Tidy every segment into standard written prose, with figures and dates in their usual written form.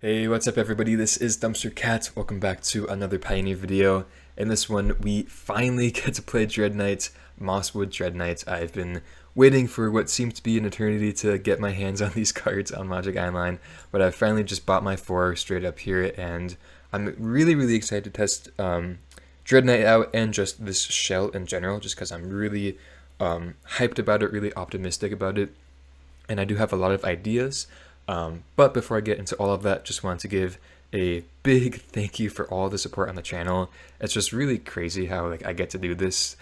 Hey, what's up everybody? This is Dumpster Cat. Welcome back to another Pioneer video. In this one, we finally get to play Dreadknight, Mosswood Dreadknight. I've been waiting for what seems to be an eternity to get my hands on these cards on Magic Online, but I finally just bought my 4 straight up here, and I'm really excited to test Dreadknight out and just this shell in general, just because I'm really hyped about it, really optimistic about it, and I do have a lot of ideas. But before I get into all of that, just wanted to give a big thank you for all the support on the channel. It's just really crazy how I get to do this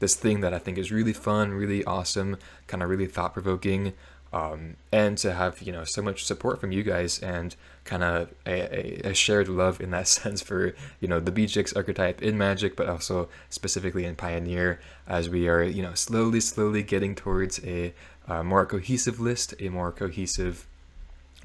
this thing that I think is really fun, really awesome, kind of really thought-provoking, and to have so much support from you guys and kind of a shared love in that sense for the BGX archetype in Magic, but also specifically in Pioneer, as we are slowly getting towards a more cohesive list, a more cohesive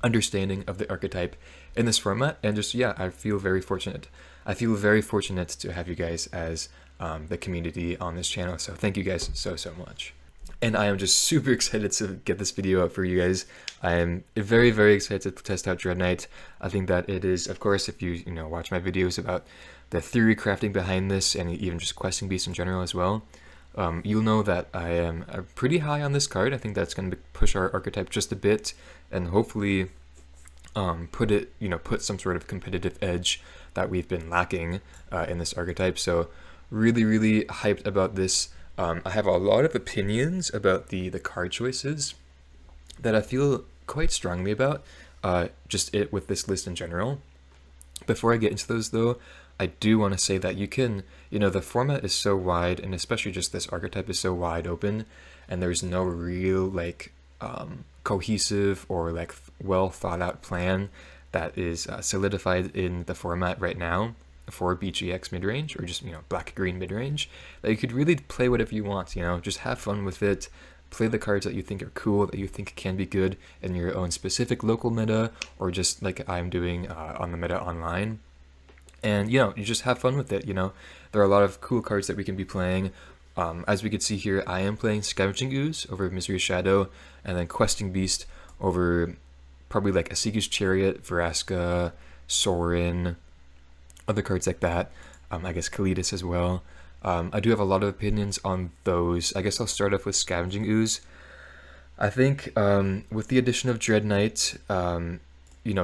understanding of the archetype in this format. And just I feel very fortunate. I feel very fortunate to have you guys as the community on this channel, so thank you guys so much. And I am just super excited to get this video out for you guys. I am very excited to test out Dreadknight. I think that it is, of course, if you watch my videos about the theory crafting behind this and even just questing beasts in general as well, you'll know that I am pretty high on this card. I think that's going to push our archetype just a bit, and hopefully put some sort of competitive edge that we've been lacking in this archetype. So really hyped about this. I have a lot of opinions about the card choices that I feel quite strongly about, just with this list in general. Before I get into those though, I do want to say that you can, the format is so wide, and especially just this archetype is so wide open, and there's no real cohesive or well thought out plan that is solidified in the format right now for BGX midrange, or just black-green midrange, that you could really play whatever you want, just have fun with it, play the cards that you think are cool, that you think can be good in your own specific local meta, or just like I'm doing on the meta online. And you just have fun with it. There are a lot of cool cards that we can be playing. As we can see here, I am playing Scavenging Ooze over Misery Shadow, and then Questing Beast over probably like Asiku's Chariot, Vraska, Sorin, other cards like that. I guess Kalidas as well. I do have a lot of opinions on those. I guess I'll start off with Scavenging Ooze. I think with the addition of Dreadknight,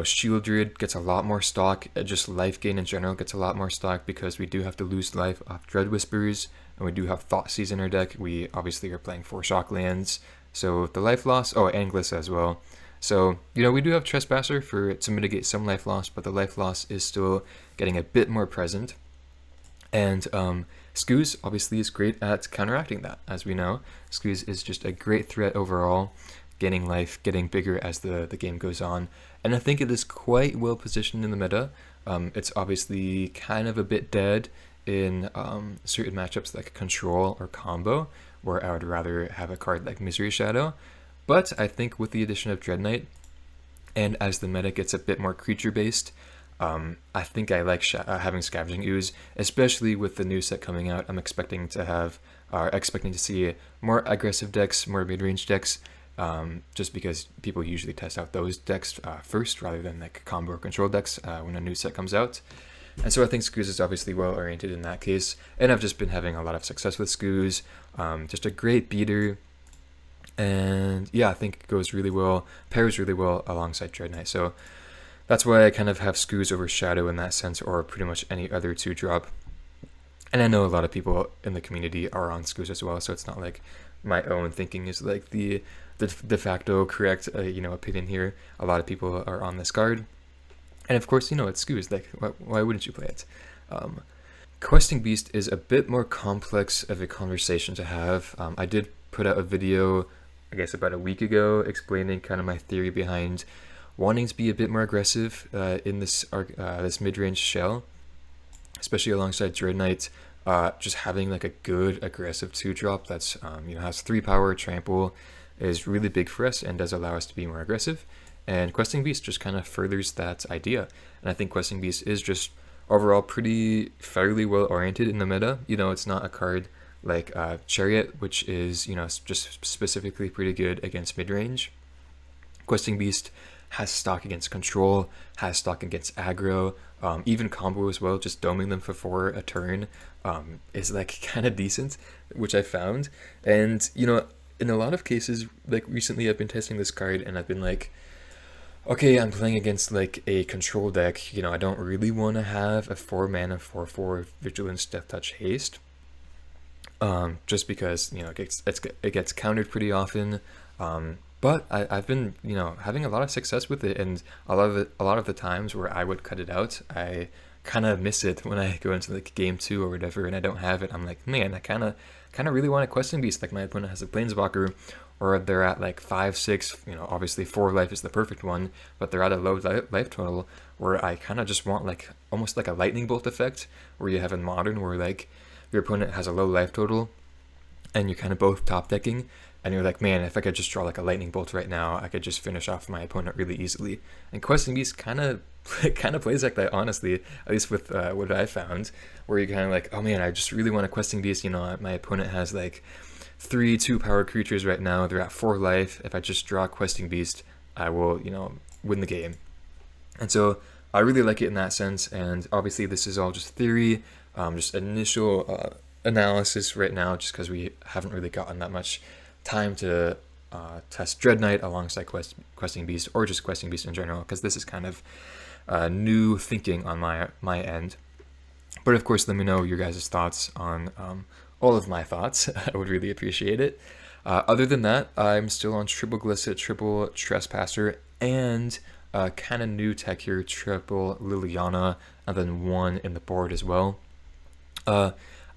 Shield Druid gets a lot more stock. Just life gain in general gets a lot more stock, because we do have to lose life off Dread Whispers, and we do have Thoughtseize in our deck. We obviously are playing 4 shock lands, so the life loss, and Glissa as well. So, we do have Trespasser to mitigate some life loss, but the life loss is still getting a bit more present. And Scooz obviously is great at counteracting that, as we know. Scooz is just a great threat overall, gaining life, getting bigger as the game goes on. And I think it is quite well positioned in the meta. It's obviously kind of a bit dead in certain matchups like Control or Combo, where I would rather have a card like Misery Shadow. But I think with the addition of Dreadknight, and as the meta gets a bit more creature-based, I think I like having Scavenging Ooze, especially with the new set coming out. I'm expecting to see more aggressive decks, more mid-range decks, just because people usually test out those decks first, rather than like combo or control decks when a new set comes out. And so I think Scooz is obviously well oriented in that case, and I've just been having a lot of success with Scooz. Just a great beater. And I think it goes really well, pairs really well alongside Dreadknight. So that's why I kind of have Scooz over Shadow in that sense, or pretty much any other 2-drop. And I know a lot of people in the community are on Scooz as well, so it's not like my own thinking is like the de facto correct opinion here. A lot of people are on this card. And of course, it's Scooz. Like, why wouldn't you play it? Questing Beast is a bit more complex of a conversation to have. I did put out a video, I guess about a week ago, explaining kind of my theory behind wanting to be a bit more aggressive in this mid-range shell, especially alongside Dreadknight. Just having like a good aggressive 2-drop that's has 3 power, trample, is really big for us and does allow us to be more aggressive. And Questing Beast just kind of furthers that idea. And I think Questing Beast is just overall fairly well oriented in the meta. It's not a card like Chariot, which is just specifically pretty good against mid-range. Questing Beast has stock against control, has stock against aggro, even combo as well. Just doming them for 4 a turn is like kind of decent, which I found. And you know, in a lot of cases, like recently I've been testing this card and I've been like, okay, I'm playing against like a control deck. You know, I don't really want to have a 4 mana 4/4 Vigilance, Death Touch, Haste. Just because, you know, it gets countered pretty often. But I've been, you know, having a lot of success with it, and a lot of the times where I would cut it out, I kind of miss it when I go into like game 2 or whatever, and I don't have it. I'm like, man, I kind of really want a Questing Beast. Like my opponent has a Planeswalker, or they're at like 5/6. You know, obviously 4 life is the perfect one, but they're at a low life total, where I kind of just want like almost like a lightning bolt effect, where you have in Modern, where like your opponent has a low life total, and you're kind of both top decking, and you're like, man, if I could just draw like a lightning bolt right now, I could just finish off my opponent really easily. And Questing Beast kind of plays like that, honestly, at least with what I found, where you're kind of like, oh man, I just really want a Questing Beast. You know, my opponent has like 3 2-power creatures right now. They're at 4 life. If I just draw a Questing Beast, I will, you know, win the game. And so I really like it in that sense. And obviously this is all just theory, just initial analysis right now, just because we haven't really gotten that much time to test Dreadknight alongside Questing Beast, or just Questing Beast in general, because this is kind of new thinking on my end. But of course, let me know your guys' thoughts on all of my thoughts. I would really appreciate it. Other than that, I'm still on triple Glisset, triple Trespasser, and kind of new tech here, triple Liliana, and then 1 in the board as well.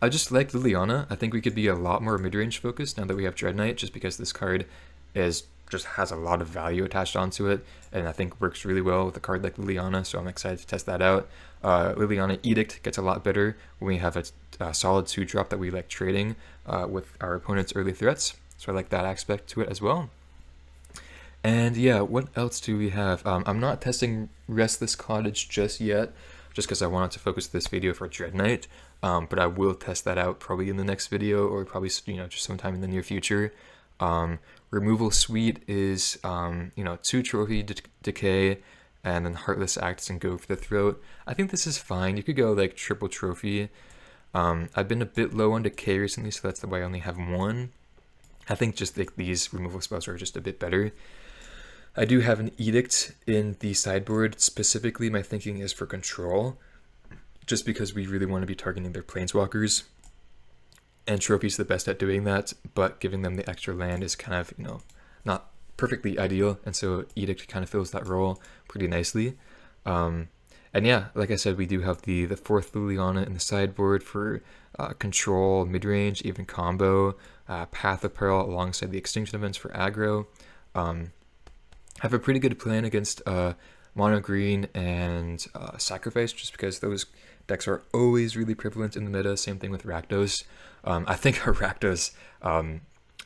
I just like Liliana. I think we could be a lot more mid-range focused now that we have Dreadknight, just because this card just has a lot of value attached onto it, and I think works really well with a card like Liliana, so I'm excited to test that out. Liliana Edict gets a lot better when we have a solid 2-drop that we like trading with our opponent's early threats, so I like that aspect to it as well. And yeah, what else do we have? I'm not testing Restless Cottage just yet, just because I wanted to focus this video for Dreadknight, but I will test that out probably in the next video, or probably, you know, just sometime in the near future. Removal Suite is, you know, 2 Trophy Decay, and then Heartless Acts and Go for the Throat. I think this is fine. You could go like triple Trophy. I've been a bit low on Decay recently, so that's why I only have 1. I think just like these removal spells are just a bit better. I do have an Edict in the sideboard. Specifically, my thinking is for control, just because we really want to be targeting their Planeswalkers. And Trophy's the best at doing that, but giving them the extra land is kind of, you know, not perfectly ideal, and so Edict kind of fills that role pretty nicely. And yeah, like I said, we do have the 4th Liliana in the sideboard for control, mid-range, even combo, Path of Peril alongside the Extinction Events for aggro. Have a pretty good plan against mono green and Sacrifice, just because those decks are always really prevalent in the meta. Same thing with Rakdos. I think our Rakdos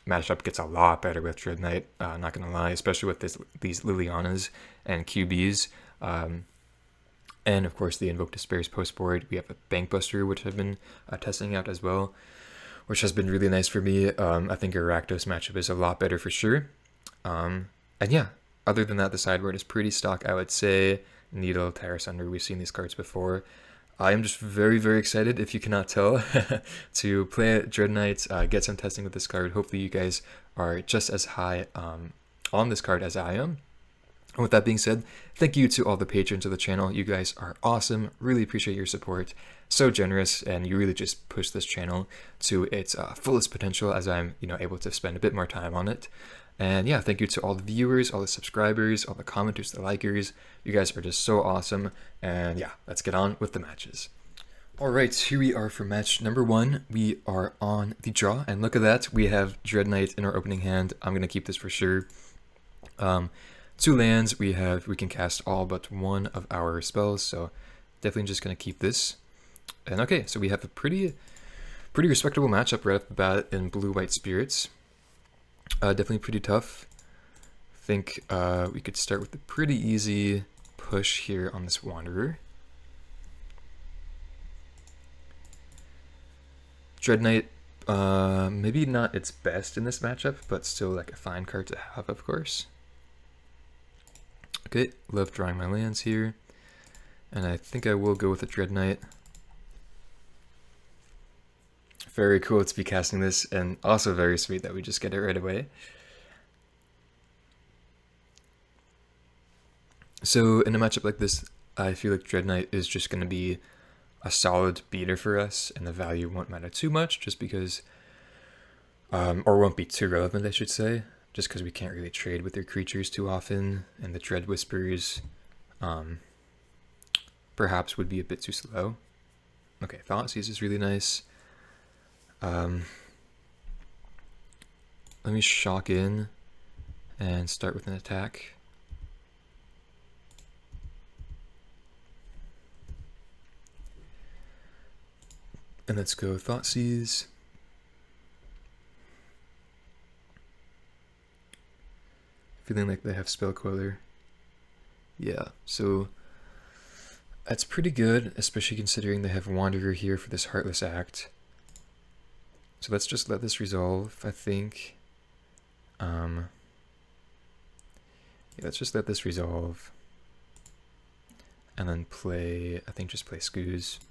matchup gets a lot better with Dreadknight, not gonna lie, especially with these Lilianas and QBs. And of course the Invoke Despair's post board. We have a Bankbuster, which I've been testing out as well, which has been really nice for me. I think our Rakdos matchup is a lot better for sure. And yeah, other than that, the sideboard is pretty stock, I would say. Needle, Tyrus Under, we've seen these cards before. I am just very, very excited, if you cannot tell, to play Dreadknight, get some testing with this card. Hopefully you guys are just as high on this card as I am. And with that being said, thank you to all the patrons of the channel. You guys are awesome. Really appreciate your support. So generous, and you really just push this channel to its fullest potential, as I'm, you know, able to spend a bit more time on it. And yeah, thank you to all the viewers, all the subscribers, all the commenters, the likers. You guys are just so awesome. And yeah, let's get on with the matches. All right, here we are for match number 1. We are on the draw, and look at that. We have Dreadknight in our opening hand. I'm gonna keep this for sure. 2 lands. We can cast all but 1 of our spells, so definitely just gonna keep this. And okay, so we have a pretty respectable matchup right off the bat in Blue-White Spirits. Definitely pretty tough. I think we could start with a pretty easy push here on this Wanderer. Dreadknight, maybe not its best in this matchup, but still like a fine card to have, of course. Okay, love drawing my lands here. And I think I will go with a Dreadknight. Very cool to be casting this, and also very sweet that we just get it right away. So in a matchup like this, I feel like Dreadknight is just going to be a solid beater for us, and the value won't matter too much, just because, or won't be too relevant, I should say, just because we can't really trade with their creatures too often, and the Dread Whispers perhaps would be a bit too slow. Okay, Thoughtseize is really nice. Let me shock in and start with an attack. And let's go Thoughtseize. Feeling like they have Spell Queller. Yeah, so that's pretty good, especially considering they have Wanderer here for this Heartless Act. So let's just let this resolve, I think. Yeah, let's just let this resolve. And then play, I think just play Scooze.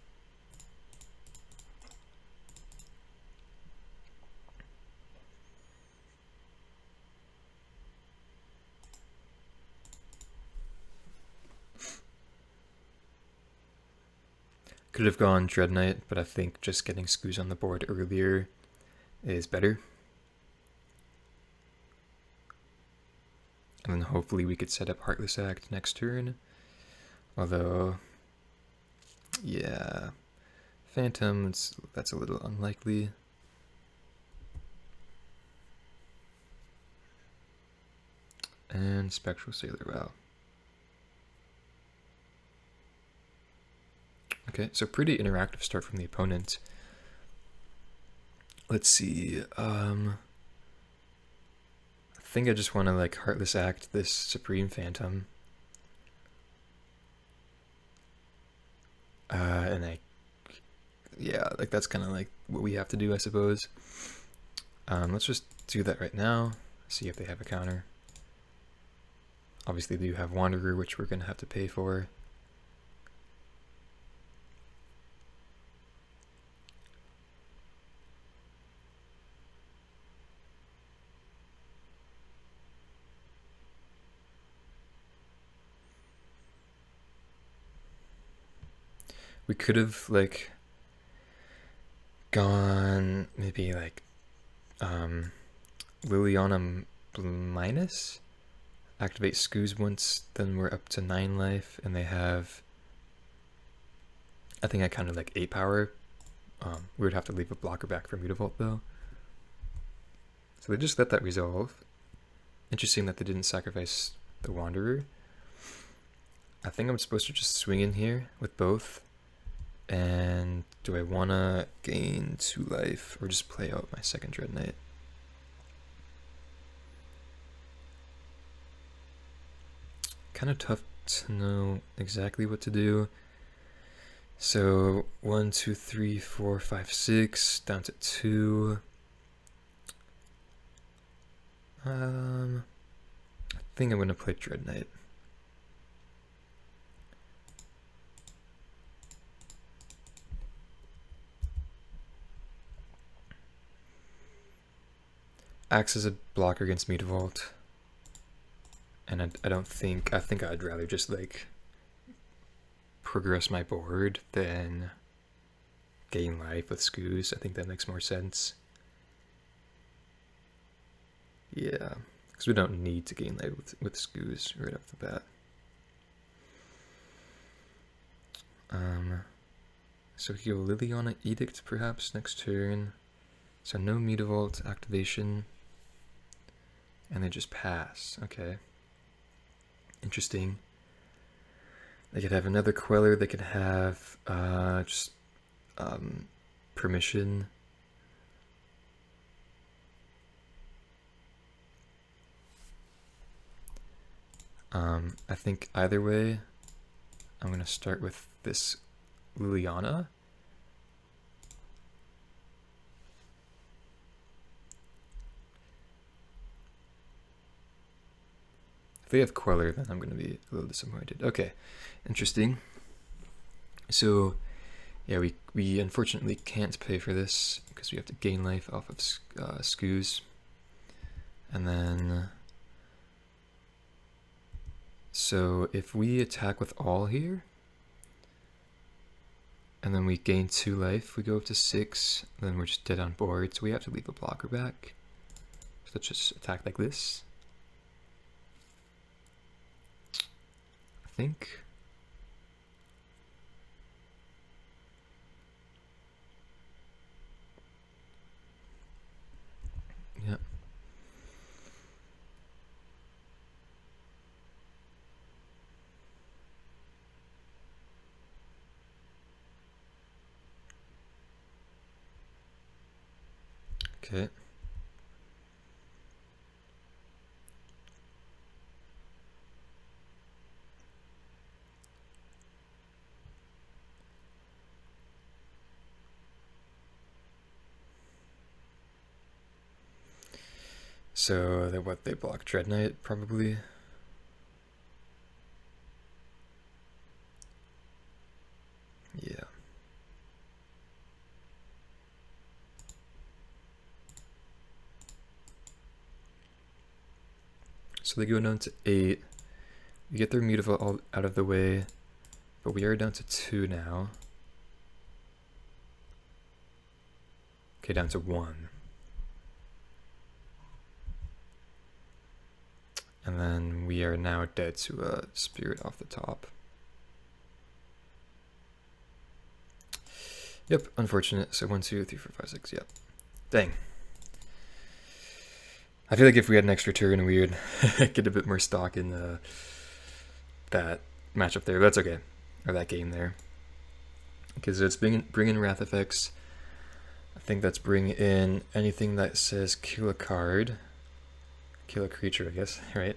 Could have gone Dreadknight, but I think just getting Scooze on the board earlier is better. And then hopefully we could set up Heartless Act next turn. Although, yeah, Phantom, that's a little unlikely. And Spectral Sailor, wow. Okay, so pretty interactive start from the opponent. Let's see, I think I just want to like Heartless Act this Supreme Phantom. And yeah, like that's kind of like what we have to do, I suppose. Let's just do that right now, see if they have a counter. Obviously they do have Wanderer, which we're going to have to pay for. We could have like gone maybe like Liliana minus, activate Scooze once, then we're up to 9 life, and they have, I think I counted like 8 power. We would have to leave a blocker back for Mutavault though. So they just let that resolve. Interesting that they didn't sacrifice the Wanderer. I think I'm supposed to just swing in here with both. And do I want to gain 2 life or just play out my second Dreadknight? Kind of tough to know exactly what to do. So 1, 2, 3, 4, 5, 6 down to 2. I think I'm going to play Dreadknight. Acts as a blocker against Mutavault. And I don't think, I think I'd rather just like progress my board than gain life with Scooze. I think that makes more sense. Yeah, because we don't need to gain life with Scooze right off the bat. So we go Liliana Edict perhaps next turn. So no Mutavault activation. And they just pass. Okay. Interesting. They could have another Queller. They could have just permission. I think either way, I'm going to start with this Liliana. If they have Queller, then I'm going to be a little disappointed. Okay, interesting. So, yeah, we unfortunately can't pay for this because we have to gain life off of Skoos. And then... So, if we attack with all here, and then we gain 2 life, we go up to 6, then we're just dead on board, so we have to leave a blocker back. So let's just attack like this. I think. Yep. Okay. So they block Dreadknight probably. Yeah. So they go down to 8. We get their Mutavault all out of the way, but we are down to 2 now. Okay, down to 1. And then we are now dead to a spirit off the top. Yep, unfortunate. So 1, 2, 3, 4, 5, 6. Yep. Dang. I feel like if we had an extra turn, we would get a bit more stock in that matchup there. But that's okay. Or that game there. Because it's bring in Wrath effects. I think that's bring in anything that says kill a card. Kill a creature, I guess, right?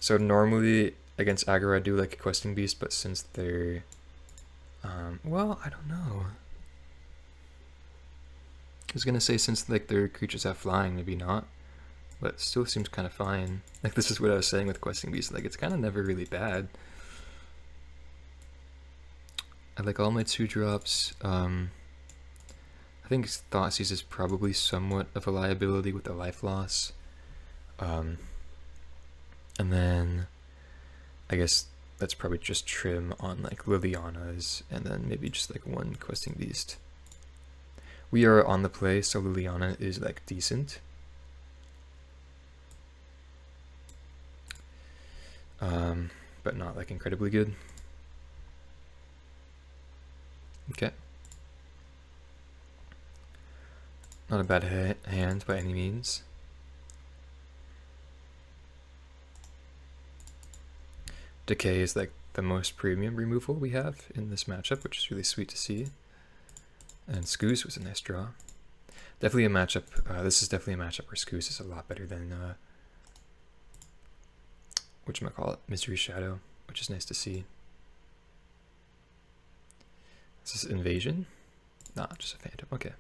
So normally against aggro I do like a questing beast, but since they're well, I don't know. I was gonna say since like their creatures have flying, maybe not, but it still seems kind of fine. Like this is what I was saying with questing beast, like it's kind of never really bad. I like all my 2-drops. I think Thoughtseize is probably somewhat of a liability with the life loss. And then I guess that's probably just trim on like Liliana's, and then maybe just like 1 questing beast. We are on the play, so Liliana is like decent. But not like incredibly good. Okay. Not a bad hand by any means. Decay is like the most premium removal we have in this matchup, which is really sweet to see. And Skoos was a nice draw. Definitely a matchup. This is definitely a matchup where Skoos is a lot better than whatchamacallit, Misery Shadow, which is nice to see. Is this Invasion? Nah, just a Phantom. Okay.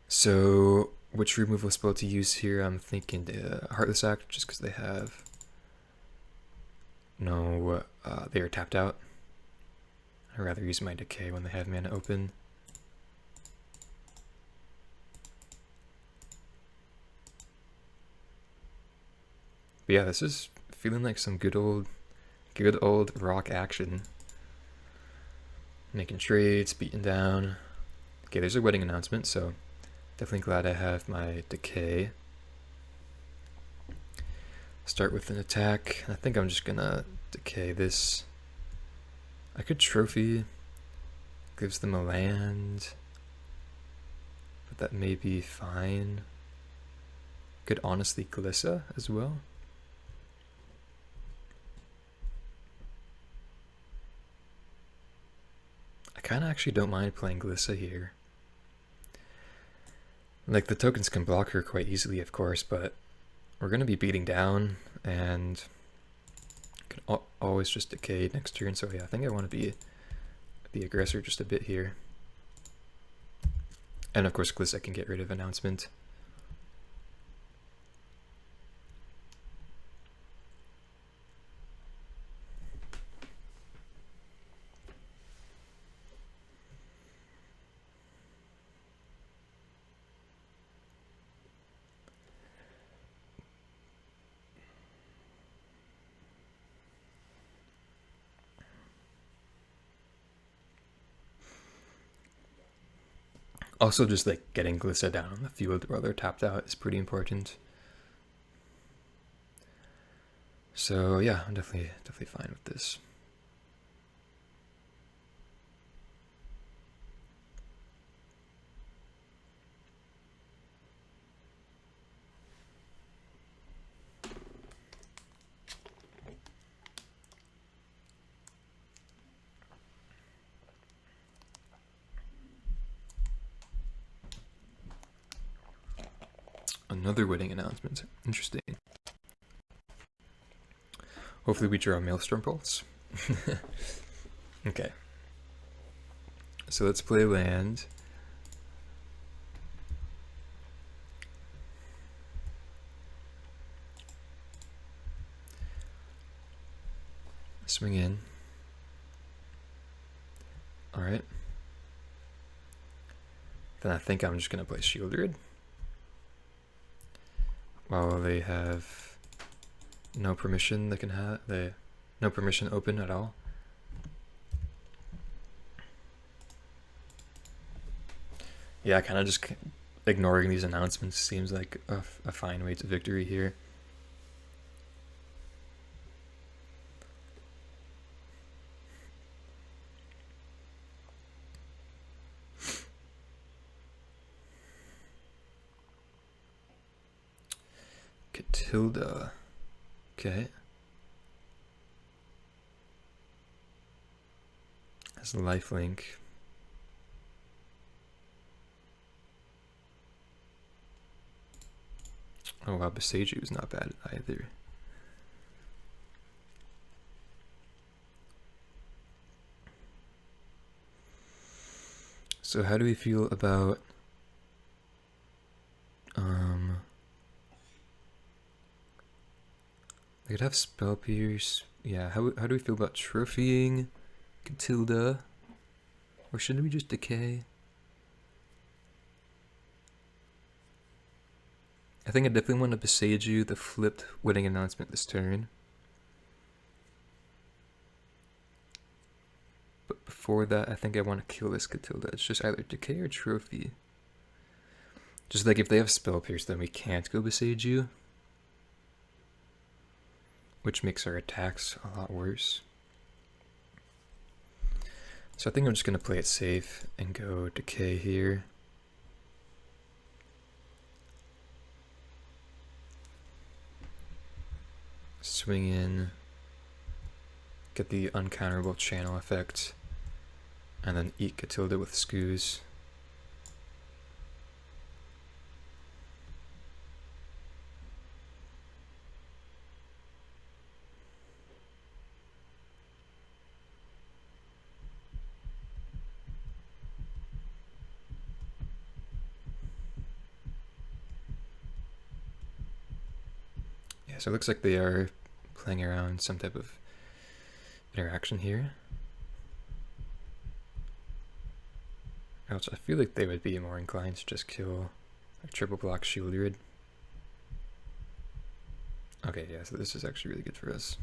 So, which removal spell to use here? I'm thinking the Heartless Act, just because they have no, they are tapped out. I'd rather use my Decay when they have mana open. But yeah, this is feeling like some good old rock action. Making trades, beating down. Okay, there's a wedding announcement, so definitely glad I have my Decay. Start with an attack. I think I'm just gonna Decay this. I could Trophy. Gives them a land. But that may be fine. Could honestly Glissa as well. I kind of actually don't mind playing Glissa here. Like, the tokens can block her quite easily, of course, but we're going to be beating down, and can always just Decay next turn, so yeah, I think I want to be the aggressor just a bit here. And of course, Glissa can get rid of Announcement. Also, just like getting Glissa down on the field while they're tapped out is pretty important. So yeah, I'm definitely fine with this. Another wedding announcement. Interesting. Hopefully we draw a Maelstrom Pulse. Okay. So let's play land. Swing in. Alright. Then I think I'm just going to play Shieldred. While they have no permission, they can have no permission open at all. Yeah, kind of just ignoring these announcements seems like a fine way to victory here. Catilda. Okay. That's a lifelink. Oh wow, Beseiju is not bad either. So how do we feel about they could have Spell Pierce. Yeah, how do we feel about trophying Catilda? Or shouldn't we just decay? I think I definitely want to Beseiju the flipped wedding announcement this turn. But before that, I think I want to kill this Catilda. It's just either decay or trophy. Just like if they have Spell Pierce, then we can't go Beseiju, which makes our attacks a lot worse. So I think I'm just going to play it safe and go decay here. Swing in, get the uncounterable channel effect, and then eat Catilda with Scoos. Yeah, so it looks like they are playing around some type of interaction here. Else I feel like they would be more inclined to just kill a triple block Shieldred. Okay, yeah, so this is actually really good for us.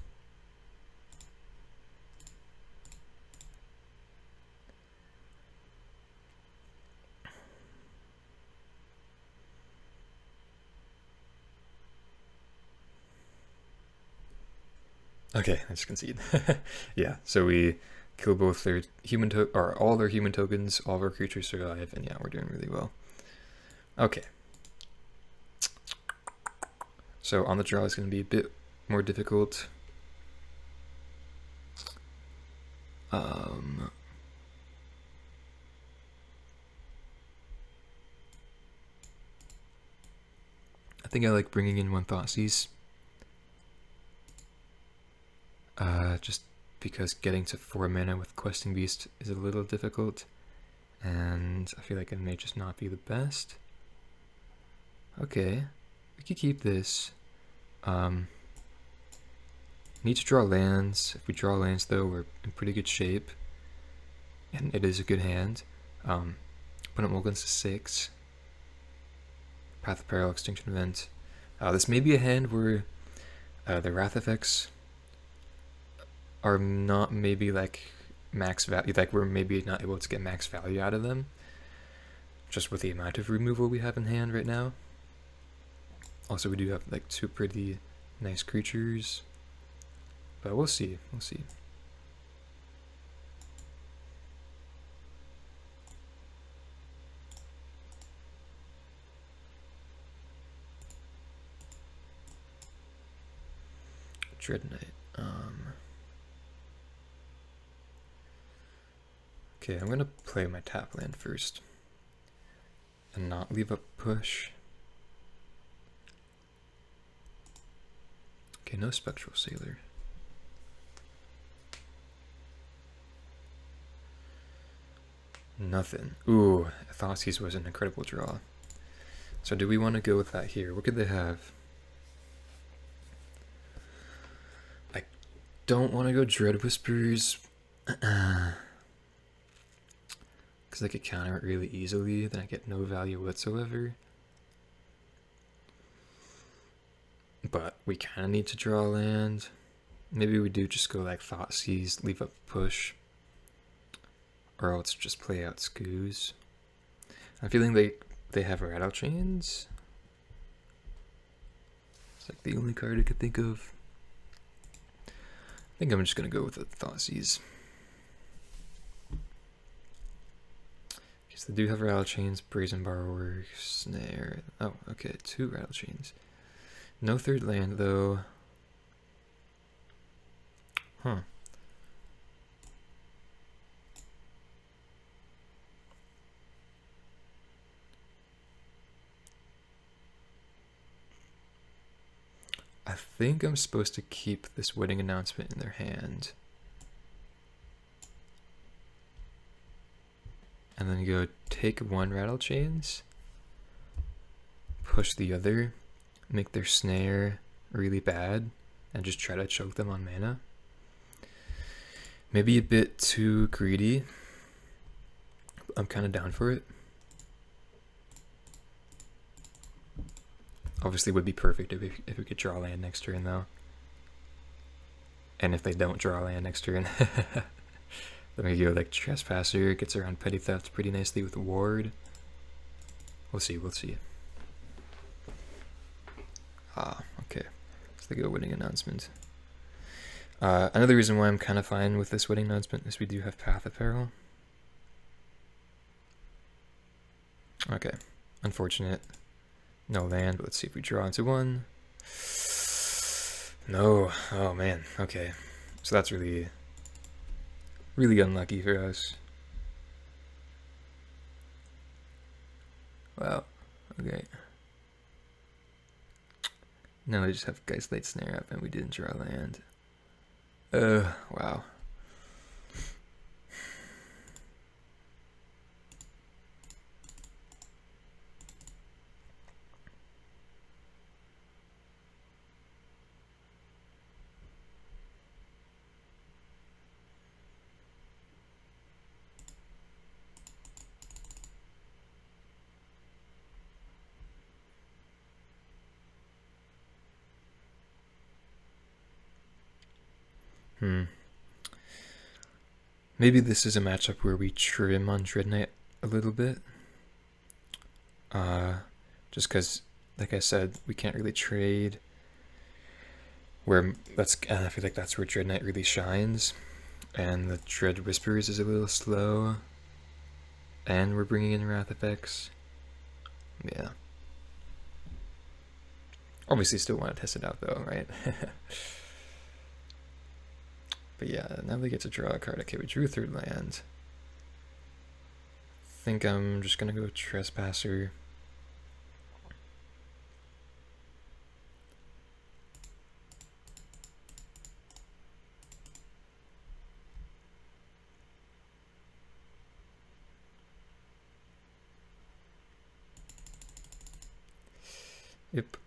Okay, I just concede. Yeah, so we kill both their human or all their human tokens, all of our creatures survive, and yeah, we're doing really well. Okay. So on the draw is going to be a bit more difficult. I think I like bringing in one Thoughtseize. Just because getting to 4 mana with Questing Beast is a little difficult. And I feel like it may just not be the best. Okay, we could keep this. Need to draw lands. If we draw lands, though, we're in pretty good shape. And it is a good hand. Put up mulligans to 6. Path of Peril, Extinction Event. This may be a hand where the Wrath effects are not maybe like max value. Like we're maybe not able to get max value out of them. Just with the amount of removal we have in hand right now. Also, we do have like 2 pretty nice creatures. But we'll see. We'll see. Dreadknight. Okay, I'm gonna play my tap land first. And not leave a push. Okay, no Spectral Sailor. Nothing. Ooh, Thoughtseize was an incredible draw. So do we want to go with that here? What could they have? I don't want to go Dread Whispers. Because I could counter it really easily, then I get no value whatsoever. But we kind of need to draw land. Maybe we do just go like Thoughtseize, leave a push. Or else just play out Skoos. I'm feeling they have Rattle Chains. It's like the only card I could think of. I think I'm just gonna go with the Thoughtseize. Because they do have Rattle Chains, Brazen Borrower, Snare. Oh, okay, 2 Rattle Chains. No 3rd land though. Huh. I think I'm supposed to keep this wedding announcement in their hand. And then go take 1 Rattle Chains, push the other, make their snare really bad, and just try to choke them on mana. Maybe a bit too greedy. I'm kind of down for it. Obviously would be perfect if we could draw land next turn though. And if they don't draw land next turn. Then we go like Trespasser, gets around Petty Theft pretty nicely with Ward. We'll see, we'll see. Okay. So they go wedding announcement. Another reason why I'm kind of fine with this wedding announcement is we do have Path of Peril. Okay, unfortunate. No land, but let's see if we draw into 1. No. Oh man. Okay. So that's really unlucky for us. Wow. Okay. Now we just have Geist Light Snare up and we didn't draw land. Wow. Maybe this is a matchup where we trim on Dreadknight a little bit. Just because, like I said, we can't really trade. I feel like that's where Dreadknight really shines. And the Dread Whispers is a little slow. And we're bringing in Wrath effects. Yeah. Obviously still want to test it out though, right? But yeah, now they get to draw a card. Okay, we drew 3rd land. I think I'm just gonna go Trespasser. Yep.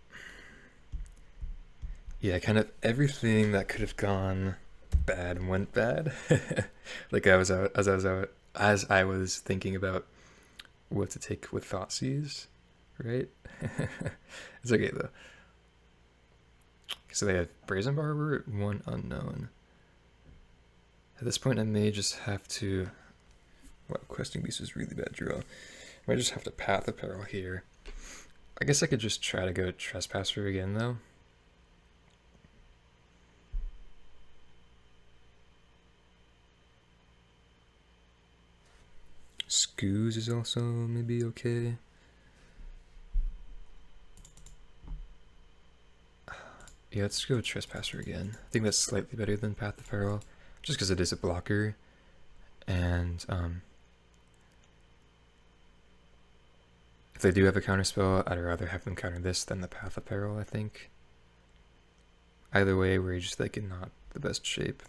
Yeah, kind of everything that could have gone bad went bad. Like as I was thinking about what to take with Thoughtseize, right? It's okay though. So they have Brazen Barber, one unknown. At this point, I may just have to. Wow, Questing Beast is really bad draw. I might just have to Path of Peril here. I guess I could just try to go Trespasser again though. Scoos is also maybe okay. Yeah, let's go Trespasser again. I think that's slightly better than Path of Peril, just because it is a blocker. And if they do have a counterspell, I'd rather have them counter this than the Path of Peril, I think. Either way, we're just like in not the best shape.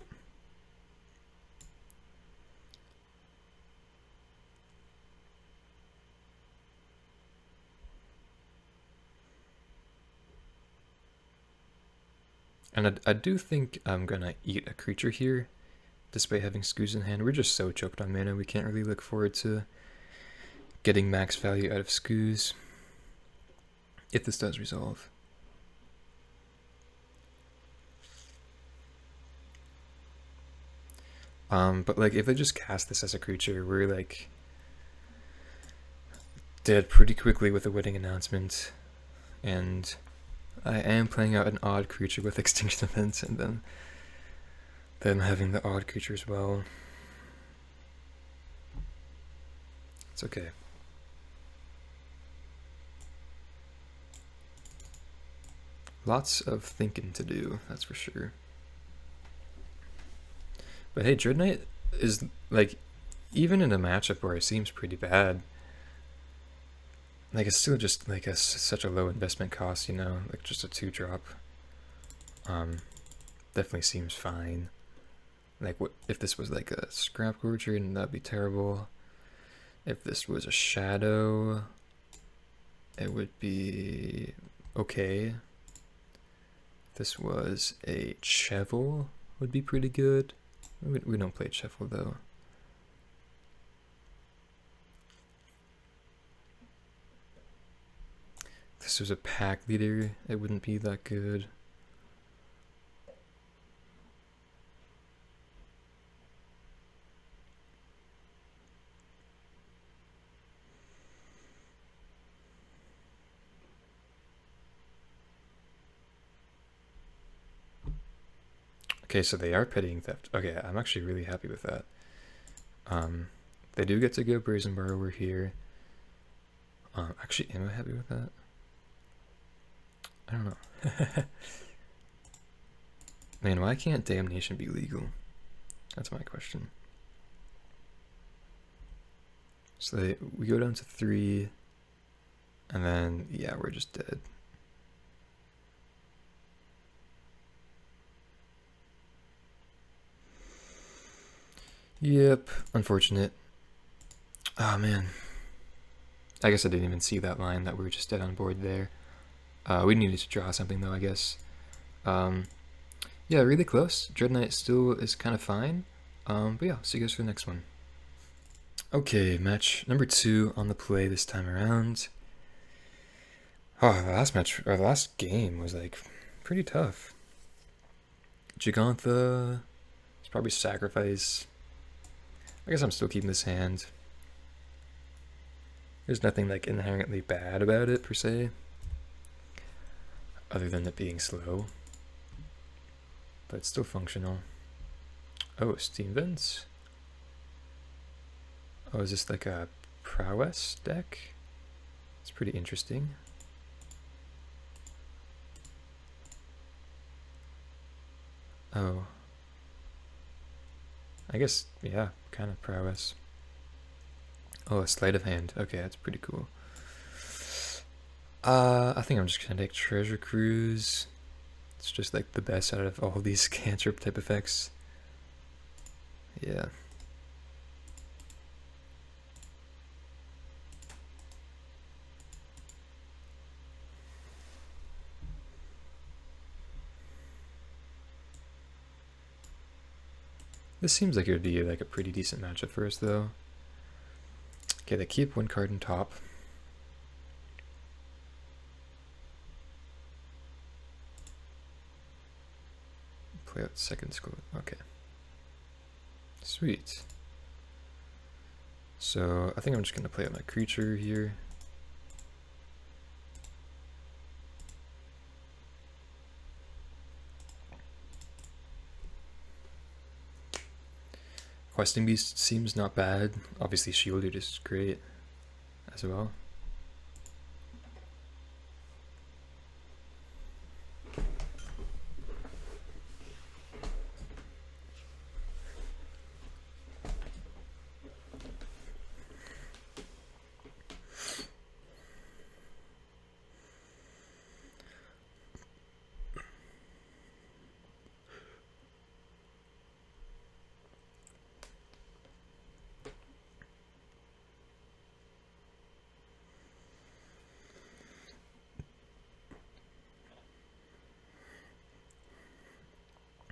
And I do think I'm gonna eat a creature here, despite having Scoos in hand. We're just so choked on mana, we can't really look forward to getting max value out of Scoos, if this does resolve. But like, if they just cast this as a creature, we're like dead pretty quickly with a wedding announcement, and I am playing out an odd creature with Extinction Events, and then them having the odd creature as well. It's okay. Lots of thinking to do, that's for sure. But hey, Dreadknight is like, even in a matchup where it seems pretty bad, like it's still just like such a low investment cost, you know, like just a 2-drop. Definitely seems fine. Like, what if this was like a Scrap Gorger, and that'd be terrible. If this was a Shadow, it would be okay. If this was a Chevel, would be pretty good. We don't play Chevel though. If this was a Pack Leader, it wouldn't be that good. Okay, so they are pitying theft. Okay, I'm actually really happy with that. They do get to go Brazen Borrower here. Actually, am I happy with that? I don't know. Man, why can't Damnation be legal? That's my question. So we go down to 3, and then, yeah, we're just dead. Yep, unfortunate. Oh man. I guess I didn't even see that line that we were just dead on board there. We needed to draw something though, I guess. Yeah, really close. Dreadknight still is kind of fine. But yeah, see you guys for the next one. Okay, match number 2 on the play this time around. Oh, the last match, or the last game was like pretty tough. Gigantha, it's probably sacrifice. I guess I'm still keeping this hand. There's nothing like inherently bad about it per se, other than it being slow. But it's still functional. Oh, Steam Vents. Oh, is this like a Prowess deck? It's pretty interesting. Oh. I guess, yeah, kind of Prowess. Oh, a Sleight of Hand. Okay, that's pretty cool. I think I'm just gonna take Treasure Cruise. It's just like the best out of all these cantrip type effects. Yeah. This seems like it would be like a pretty decent matchup for us, though. Okay, they keep one card in top. Play out second school. Okay. Sweet. So I think I'm just gonna play out my creature here. Questing Beast seems not bad. Obviously Shielded is great as well.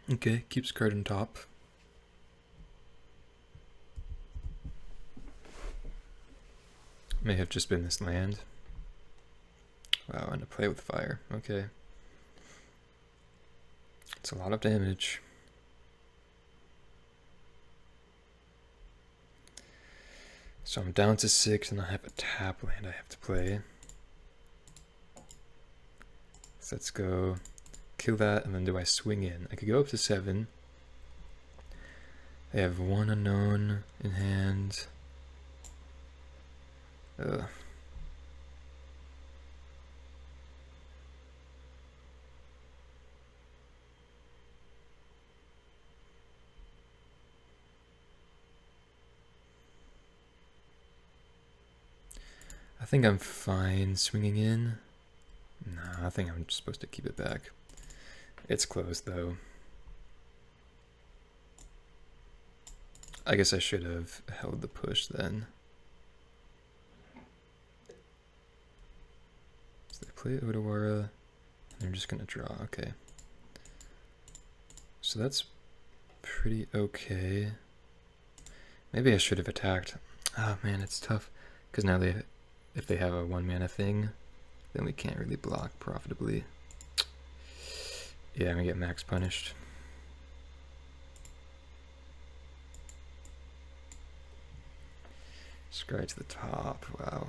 Okay, keeps card on top. May have just been this land. Wow, and to play with fire. Okay. It's a lot of damage. So I'm down to 6 and I have a tap land I have to play. So let's go kill that, and then do I swing in? I could go up to 7. They have 1 unknown in hand. Ugh. I think I'm fine swinging in. Nah, I think I'm supposed to keep it back. It's closed though. I guess I should have held the push then. So they play Odawara, and they're just gonna draw. Okay. So that's pretty okay. Maybe I should have attacked. Oh man, it's tough. Because now if they have a 1-mana thing, then we can't really block profitably. Yeah, I'm gonna get max punished. Scry to the top, wow.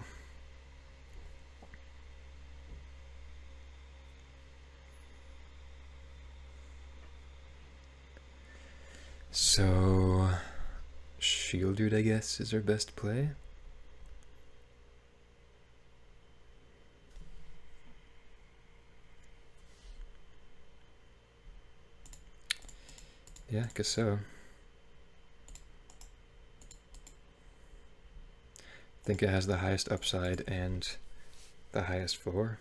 So, Shielded, I guess, is our best play. Yeah, I guess so. I think it has the highest upside and the highest floor.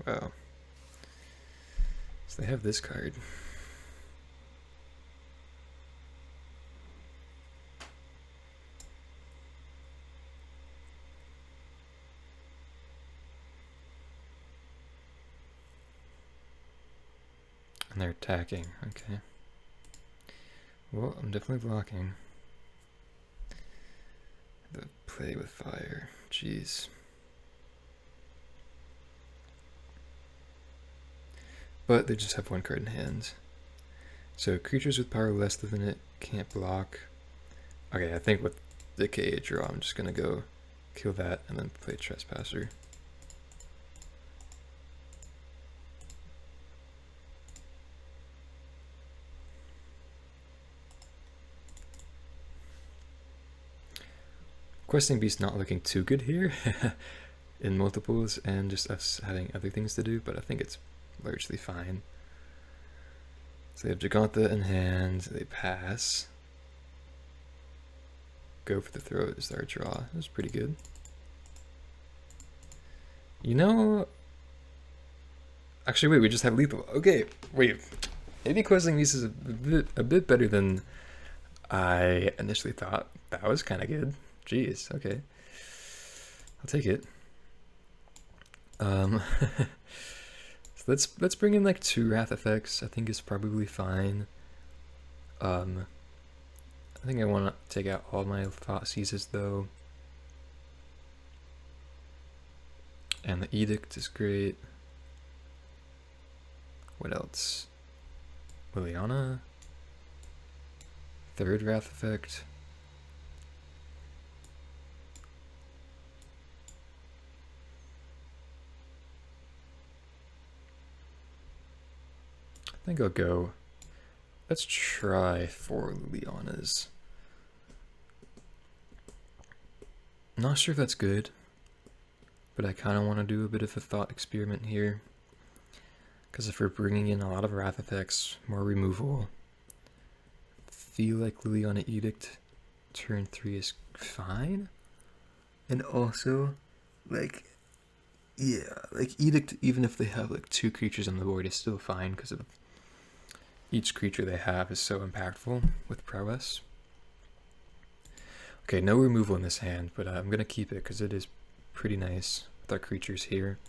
Wow. So they have this card. And they're attacking, okay. Well, I'm definitely blocking. The play with fire, jeez. But they just have 1 card in hand. So creatures with power less than it can't block. Okay, I think with the KA draw, I'm just gonna go kill that and then play Trespasser. Questing Beast not looking too good here in multiples and just us having other things to do, but I think it's largely fine. So they have Giganta in hand, they pass. Go for the throat is our draw. That was pretty good. You know, actually wait, we just have lethal. Okay, wait. Maybe Questing Beast is a bit better than I initially thought. That was kind of good. Jeez, okay. I'll take it. So let's bring in like 2 wrath effects. I think is probably fine. I think I want to take out all my thought seizes though. And the edict is great. What else? Liliana. 3rd wrath effect. I think I'll go. Let's try 4 Lilianas. Not sure if that's good, but I kind of want to do a bit of a thought experiment here. Because if we're bringing in a lot of wrath effects, more removal, feel like Liliana Edict turn 3 is fine. And also, like, yeah, like Edict, even if they have like 2 creatures on the board, is still fine because of each creature they have is so impactful with Prowess. Okay, no removal in this hand, but I'm going to keep it because it is pretty nice with our creatures here.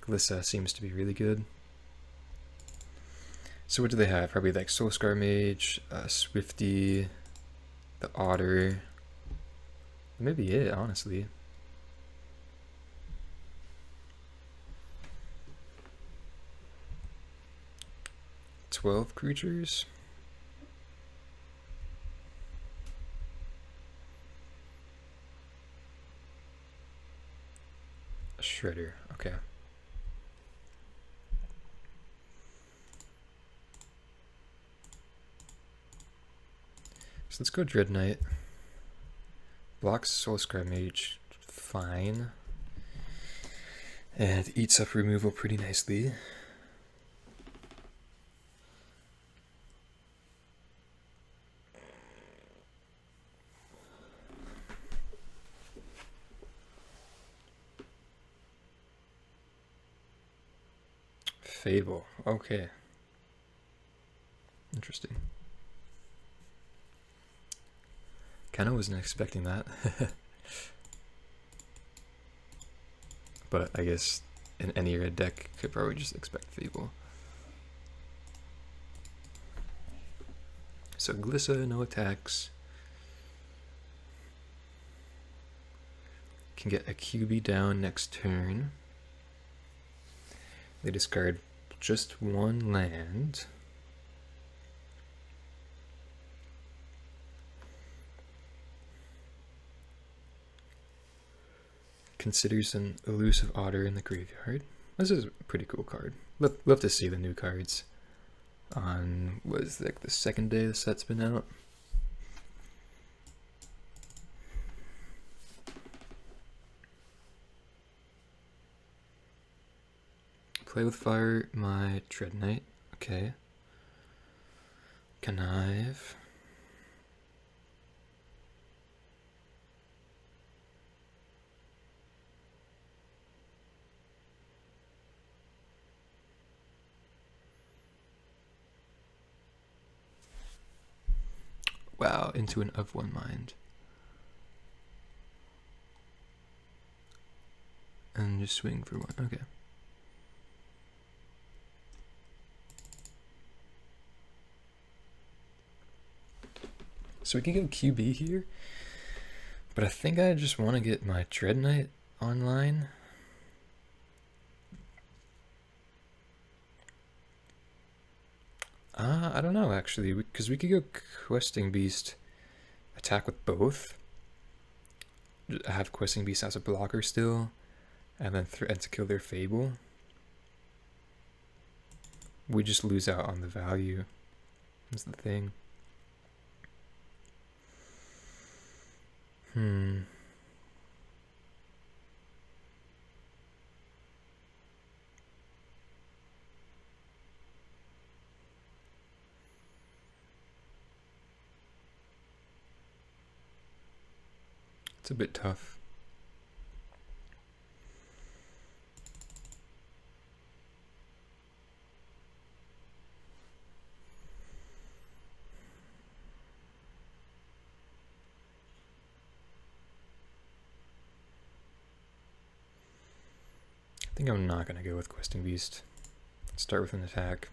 Glissa seems to be really good. So what do they have? Probably like Soulscar Mage, Swifty, the Otter. Maybe it, honestly. $12 creatures. A Shredder, okay. So let's go Dreadknight. Blocks Soulscar Mage, fine. And eats up removal pretty nicely. Fable, okay. Interesting. Kinda wasn't expecting that. But I guess in any red deck could probably just expect Fable. So Glissa, no attacks. Can get a QB down next turn. They discard just 1 land. Considers an elusive otter in the graveyard. This is a pretty cool card. Love to see the new cards on, what is like the 2nd day the set's been out. Play with fire my Dreadknight. Okay. Connive. Wow, into an of 1 mind. And just swing for 1. Okay. So we can go QB here, but I think I just want to get my Dreadknight online. I don't know actually, because we could go Questing Beast, attack with both, have Questing Beast as a blocker still, and then threaten to kill their Fable. We just lose out on the value, is the thing. It's a bit tough. I think I'm not going to go with Questing Beast. Let's start with an attack.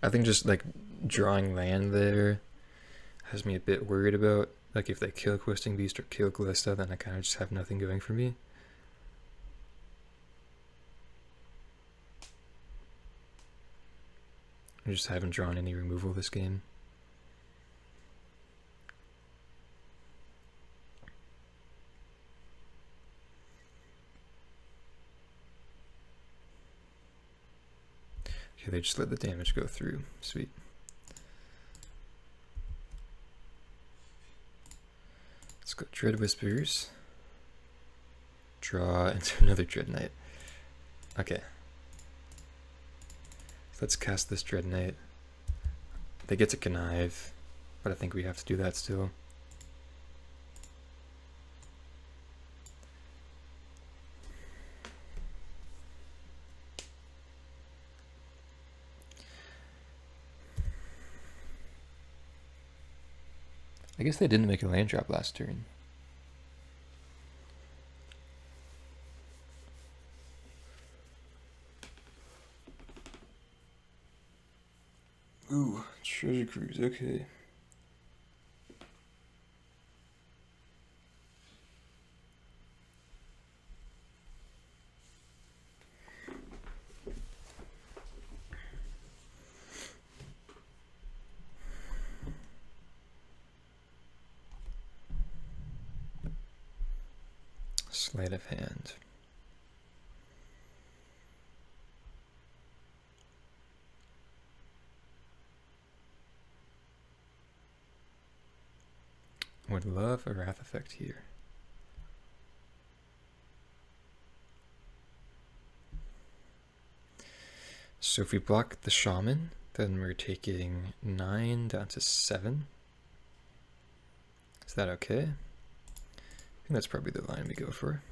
I think just like drawing land there has me a bit worried about, like, if they kill Questing Beast or kill Glista, then I kind of just have nothing going for me. I just haven't drawn any removal this game. Okay, they just let the damage go through. Sweet. Let's go Dread Whispers. Draw into another Dreadknight. Okay. Let's cast this Dreadknight. They get to connive, but I think we have to do that still. I guess they didn't make a land drop last turn. Ooh, Treasure Cruise, okay. Sleight of hand. Would love a Wrath effect here. So if we block the Shaman, then we're taking 9 down to 7. Is that okay? I think that's probably the line we go for.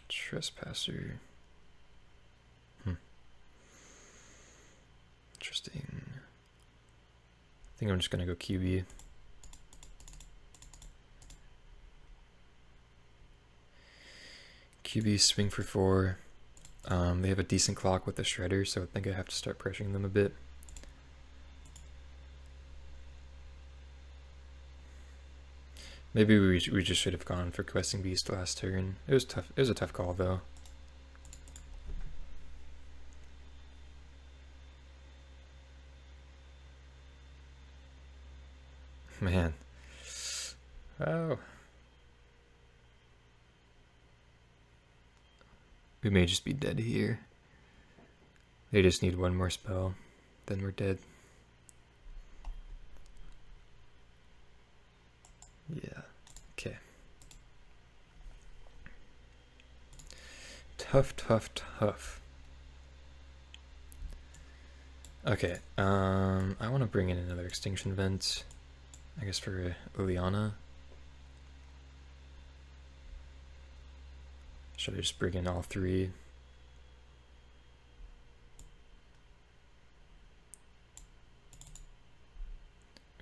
Trespasser. Interesting. I think I'm just gonna go QB. QB swing for 4. They have a decent clock with the Shredder, so I think I have to start pressuring them a bit. Maybe we just should have gone for Questing Beast last turn. It was tough. It was a tough call though. Man. Oh. We may just be dead here. They just need one more spell, then we're dead. Yeah, okay. Tough, tough, tough. Okay, I want to bring in another Extinction Vent, I guess for Liliana. Should I just bring in all 3?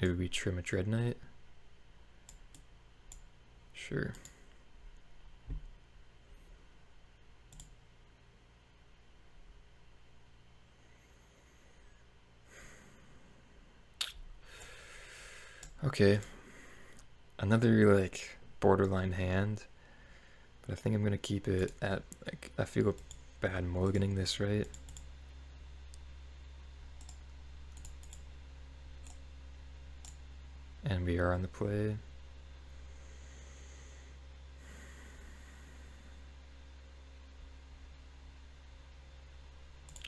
Maybe we trim a Dreadknight? Sure. Okay. Another, like, borderline hand. But I think I'm gonna keep it at, like, I feel bad mulliganing this, right? And we are on the play.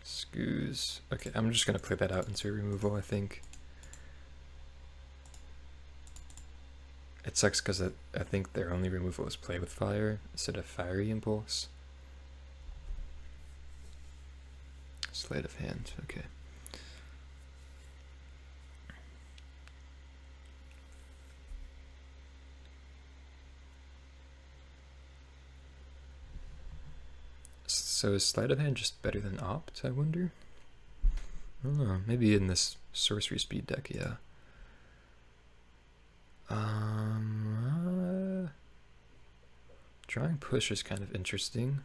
Scoos. Okay, I'm just gonna play that out into removal, I think. It sucks because I think their only removal is Play with Fire instead of Fiery Impulse. Sleight of hand, okay. So is Sleight of Hand just better than Opt, I wonder? I don't know, maybe in this sorcery speed deck, yeah. Drawing Push is kind of interesting.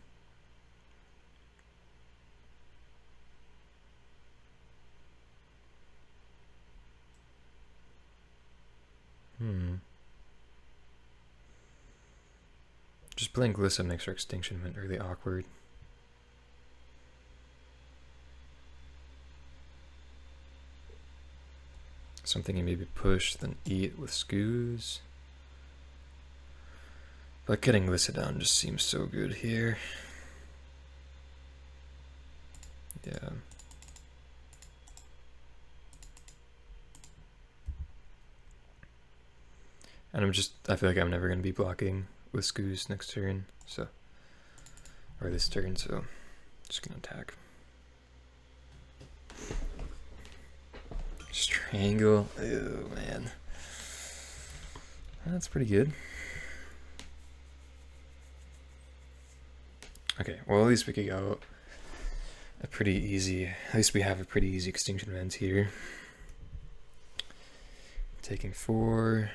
Just playing Glissa makes our Extinction Event really awkward. Something you maybe push, then eat with Scoos. But getting Glissa down just seems so good here. Yeah. And I feel like I'm never going to be blocking with Scoos next turn, so. Or this turn, so. Just going to attack. Strangle. Oh, man. That's pretty good. Okay, well, at least we could go a pretty easy. At least we have a pretty easy Extinction Event here. Taking 4.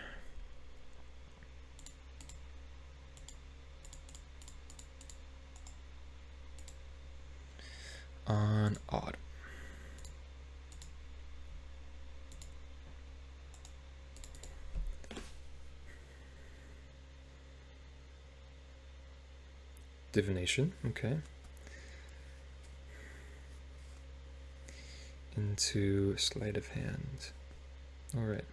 On Odd. Divination, okay. Into Sleight of Hand. Alright.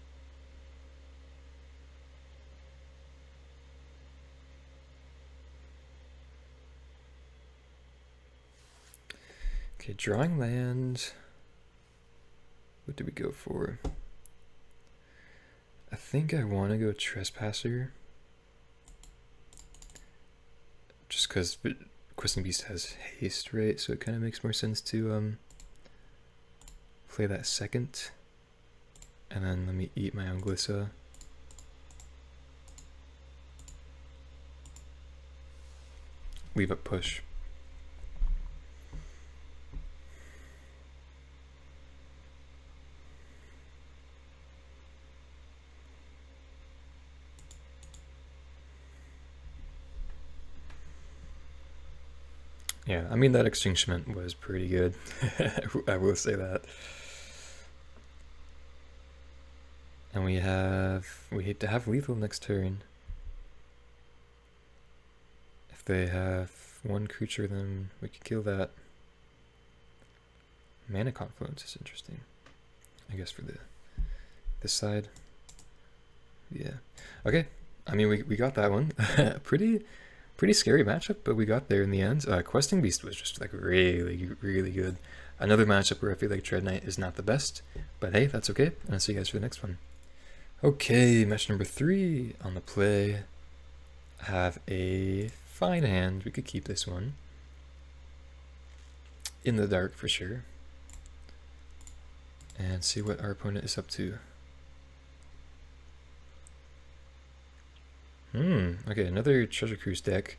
Okay, drawing land. What do we go for? I think I want to go Trespasser. Just because Questing Beast has haste, right? So it kind of makes more sense to play that second. And then let me eat my own Glissa. Leave up Push. Yeah, I mean, that Extinction was pretty good. I will say that. And we hate to have lethal next turn. If they have one creature, then we could kill that. Mana Confluence is interesting, I guess, for this side. Yeah. Okay. I mean, we got that one. Pretty scary matchup, but we got there in the end. Questing Beast was just like really, really good. Another matchup where I feel like Dreadknight is not the best, but hey, that's okay. And I'll see you guys for the next one. Okay, match number 3 on the play. I have a fine hand. We could keep this one. In the dark for sure. And see what our opponent is up to. Okay, another Treasure Cruise deck.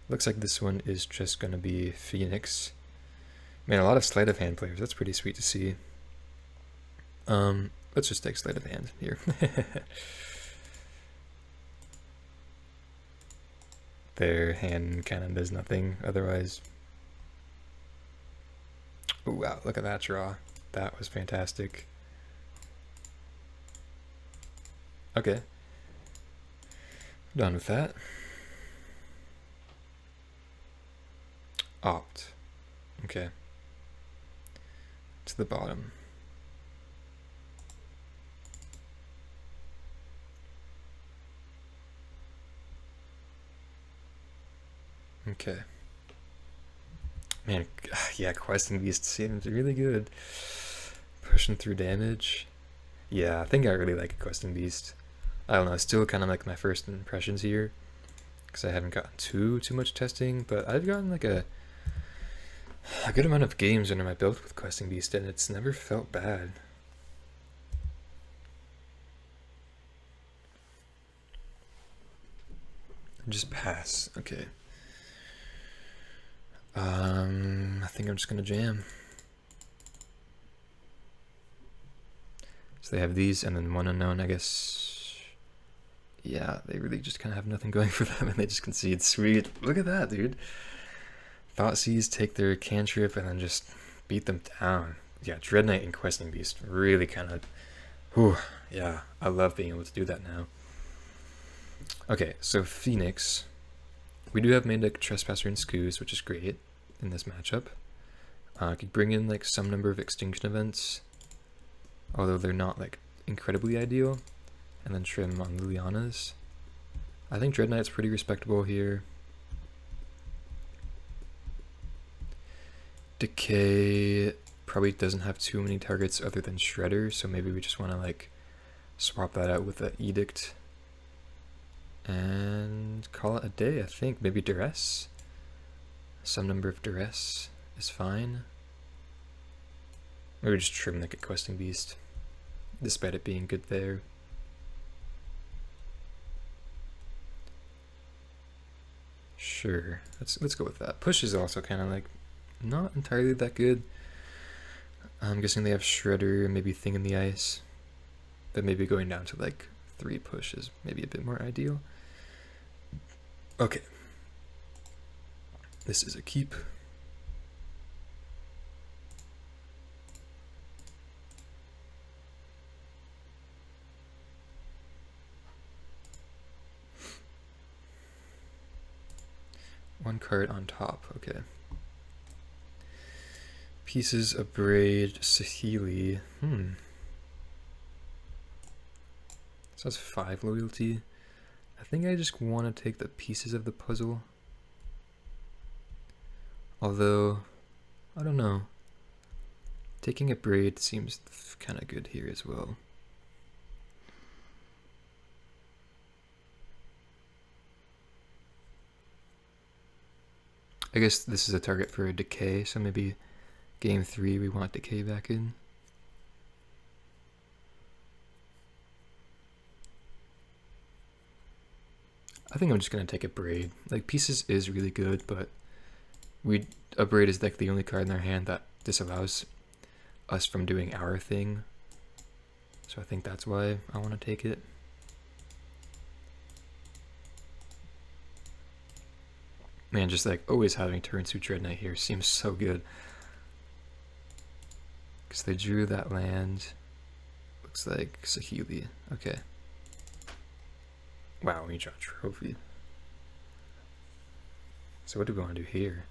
Looks like this one is just going to be Phoenix. Man, a lot of Sleight of Hand players. That's pretty sweet to see. Let's just take Sleight of Hand here. Their hand kind of does nothing otherwise. Oh, wow, look at that draw. That was fantastic. Okay. Done with that. Opt. Okay. To the bottom. Okay. Man, yeah, Questing Beast seems really good. Pushing through damage. Yeah, I think I really like Questing Beast. I don't know, it's still kind of like my first impressions here, because I haven't gotten too much testing, but I've gotten like a good amount of games under my belt with Questing Beast, and it's never felt bad. Just pass, okay. I think I'm just gonna jam. So they have these and then one unknown, I guess. Yeah, they really just kind of have nothing going for them and they just concede. Sweet. Look at that, dude. Thoughtseize take their cantrip and then just beat them down. Yeah, Dreadknight and Questing Beast really kind of... Whew, yeah, I love being able to do that now. Okay, so Phoenix. We do have main deck Trespasser and Scoos, which is great in this matchup. Could bring in like some number of extinction events, although they're not like incredibly ideal. And then trim on Liliana's. I think Dreadknight's pretty respectable here. Decay probably doesn't have too many targets other than Shredder, so maybe we just want to like swap that out with the Edict and call it a day. I think maybe Duress. Some number of Duress is fine. Maybe just trim like a Questing Beast, despite it being good there. Sure, let's go with that. Push is also kind of like not entirely that good. I'm guessing they have Shredder, maybe Thing in the Ice, but maybe going down to like 3 push is maybe a bit more ideal. Okay, this is a keep. One card on top, okay. Pieces of Braid, Saheeli. So that's 5 loyalty. I think I just want to take the pieces of the puzzle. Although, I don't know. Taking a Braid seems kind of good here as well. I guess this is a target for a Decay, so maybe game 3 we want Decay back in. I think I'm just going to take a Braid. Like, Pieces is really good, but a Braid is like the only card in our hand that disallows us from doing our thing. So I think that's why I want to take it. Man, just like always having turn 2 Dreadknight here seems so good. Because they drew that land. Looks like Saheeli. Okay. Wow, we draw a trophy. So what do we want to do here?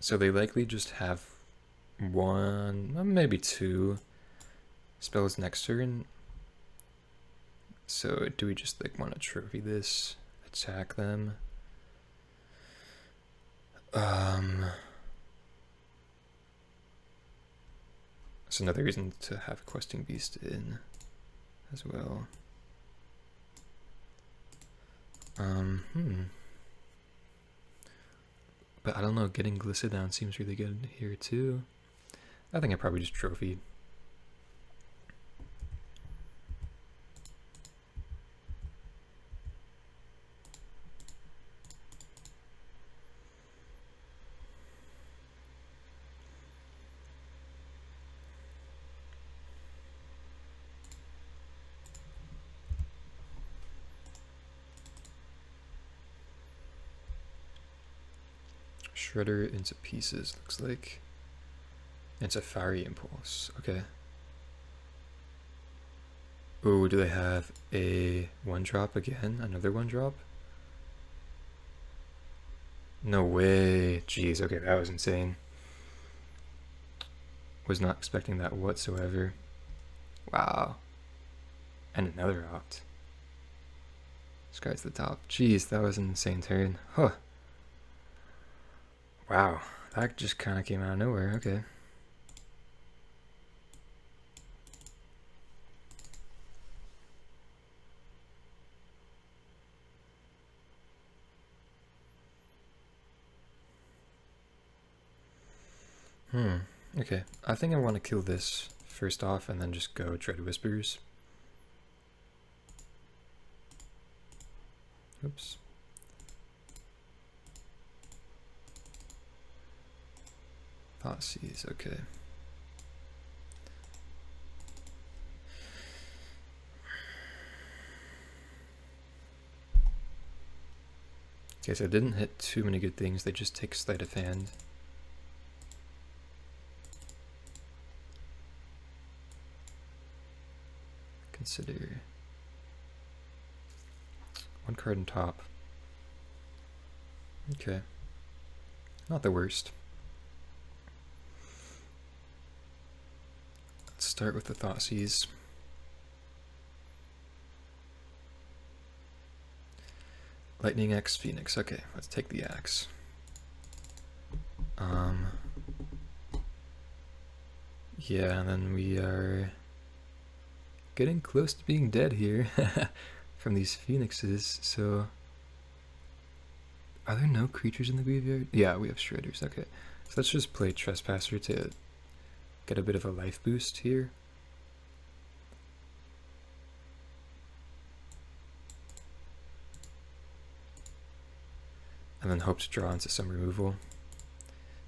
So they likely just have 1, maybe 2 spells next turn. So do we just like want to trophy this? Attack them? That's another reason to have Questing Beast in as well. But I don't know, getting Glissa down seems really good here too. I think I probably just trophied. Shredder into pieces, looks like. It's a Fiery Impulse, okay. Ooh, do they have a 1-drop again? Another 1-drop? No way. Jeez, okay, that was insane. Was not expecting that whatsoever. Wow. And another Opt. Sky's the top. Jeez, that was an insane turn. Huh. Wow, that just kind of came out of nowhere. Okay. Okay. I think I want to kill this first off and then just go Dread Whispers. Oops. Thoughtseize, okay. Okay, so it didn't hit too many good things, they just take sleight of hand. Consider one card on top. Okay. Not the worst. Let's start with the Thoughtseize. Lightning Axe, Phoenix. Okay, let's take the axe. Yeah, and then we are getting close to being dead here from these phoenixes, so are there no creatures in the graveyard? Yeah, we have Shredders, okay. So let's just play Trespasser to get a bit of a life boost here. And then hope to draw into some removal.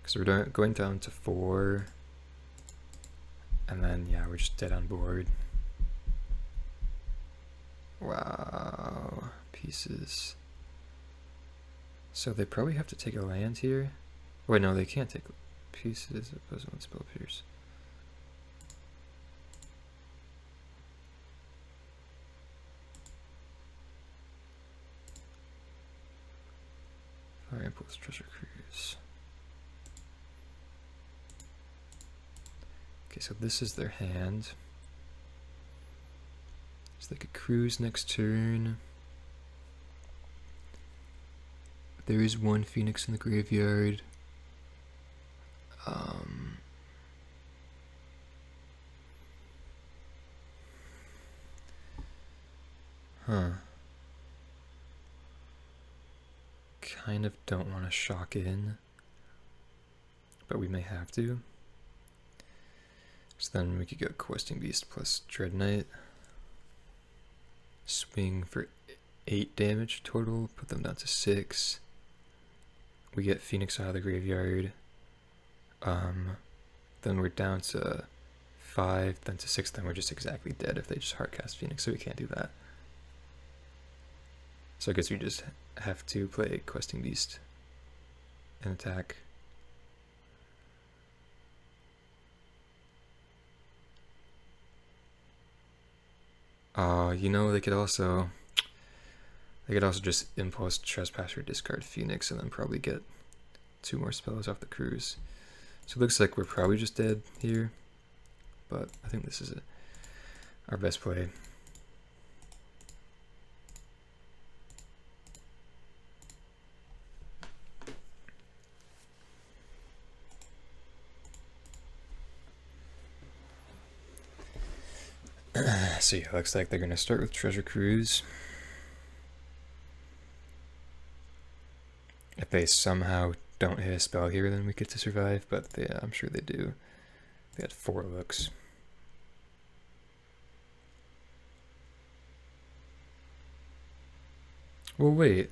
Because we're going down to 4. And then, yeah, we're just dead on board. Wow, pieces. So they probably have to take a land here. Wait, no, they can't take pieces. Opposing one spell pierce. Fire Impulse, Treasure Cruise. Okay, so this is their hand. So they could cruise next turn. There is one Phoenix in the graveyard. Kind of don't want to shock in, but we may have to. So then we could go Questing Beast plus Dreadknight. Swing for 8 damage total, put them down to 6. We get Phoenix out of the graveyard. Then we're down to 5, then to 6, then we're just exactly dead if they just hardcast Phoenix, so we can't do that. So I guess we just have to play Questing Beast and attack. You know, they could also just Impulse Trespasser, discard Phoenix, and then probably get 2 more spells off the cruise. So it looks like we're probably just dead here, but I think this is our best play. So yeah, looks like they're going to start with Treasure Cruise. If they somehow don't hit a spell here, then we get to survive, but I'm sure they do. They had 4 looks. Well, wait.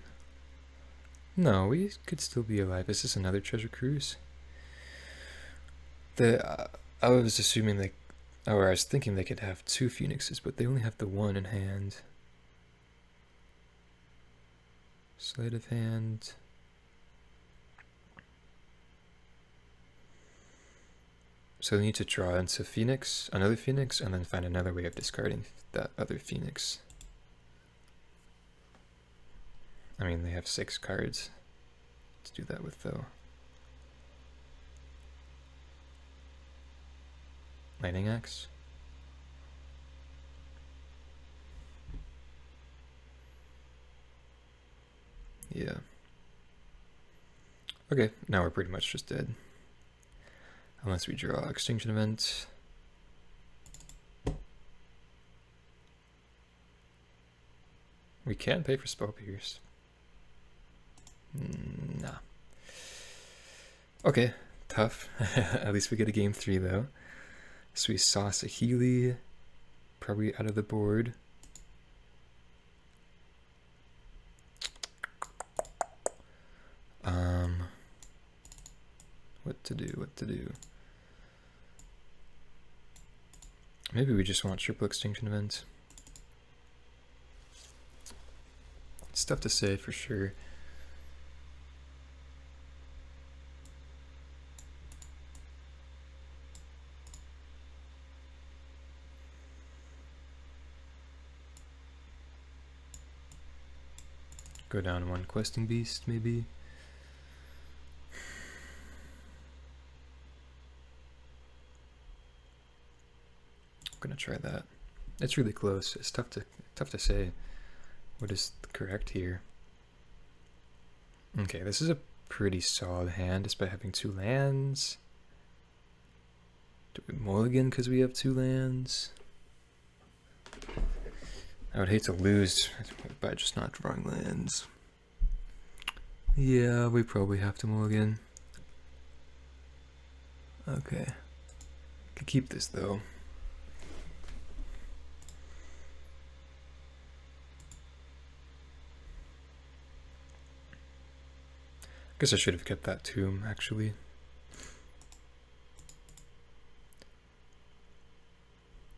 No, we could still be alive. Is this another Treasure Cruise? I was assuming I was thinking they could have 2 Phoenixes, but they only have the 1 in hand. Sleight of hand. So they need to draw into Phoenix, another Phoenix, and then find another way of discarding that other Phoenix. I mean, they have 6 cards to do that with, though. Lightning Axe. Yeah. Okay, now we're pretty much just dead. Unless we draw Extinction Event. We can pay for Spell Pierce. Nah. Okay, tough. At least we get a game 3 though. So we saw Saheeli, probably out of the board. What to do, what to do. Maybe we just want triple extinction event. It's tough to say for sure. Go down one questing beast, maybe. I'm gonna try that. It's really close. It's tough to say what is correct here. Okay, this is a pretty solid hand despite having 2 lands. Do we mulligan because we have 2 lands? I would hate to lose by just not drawing lands. Yeah, we probably have to mulligan. Okay. Could keep this though. Guess I should have kept that tomb actually.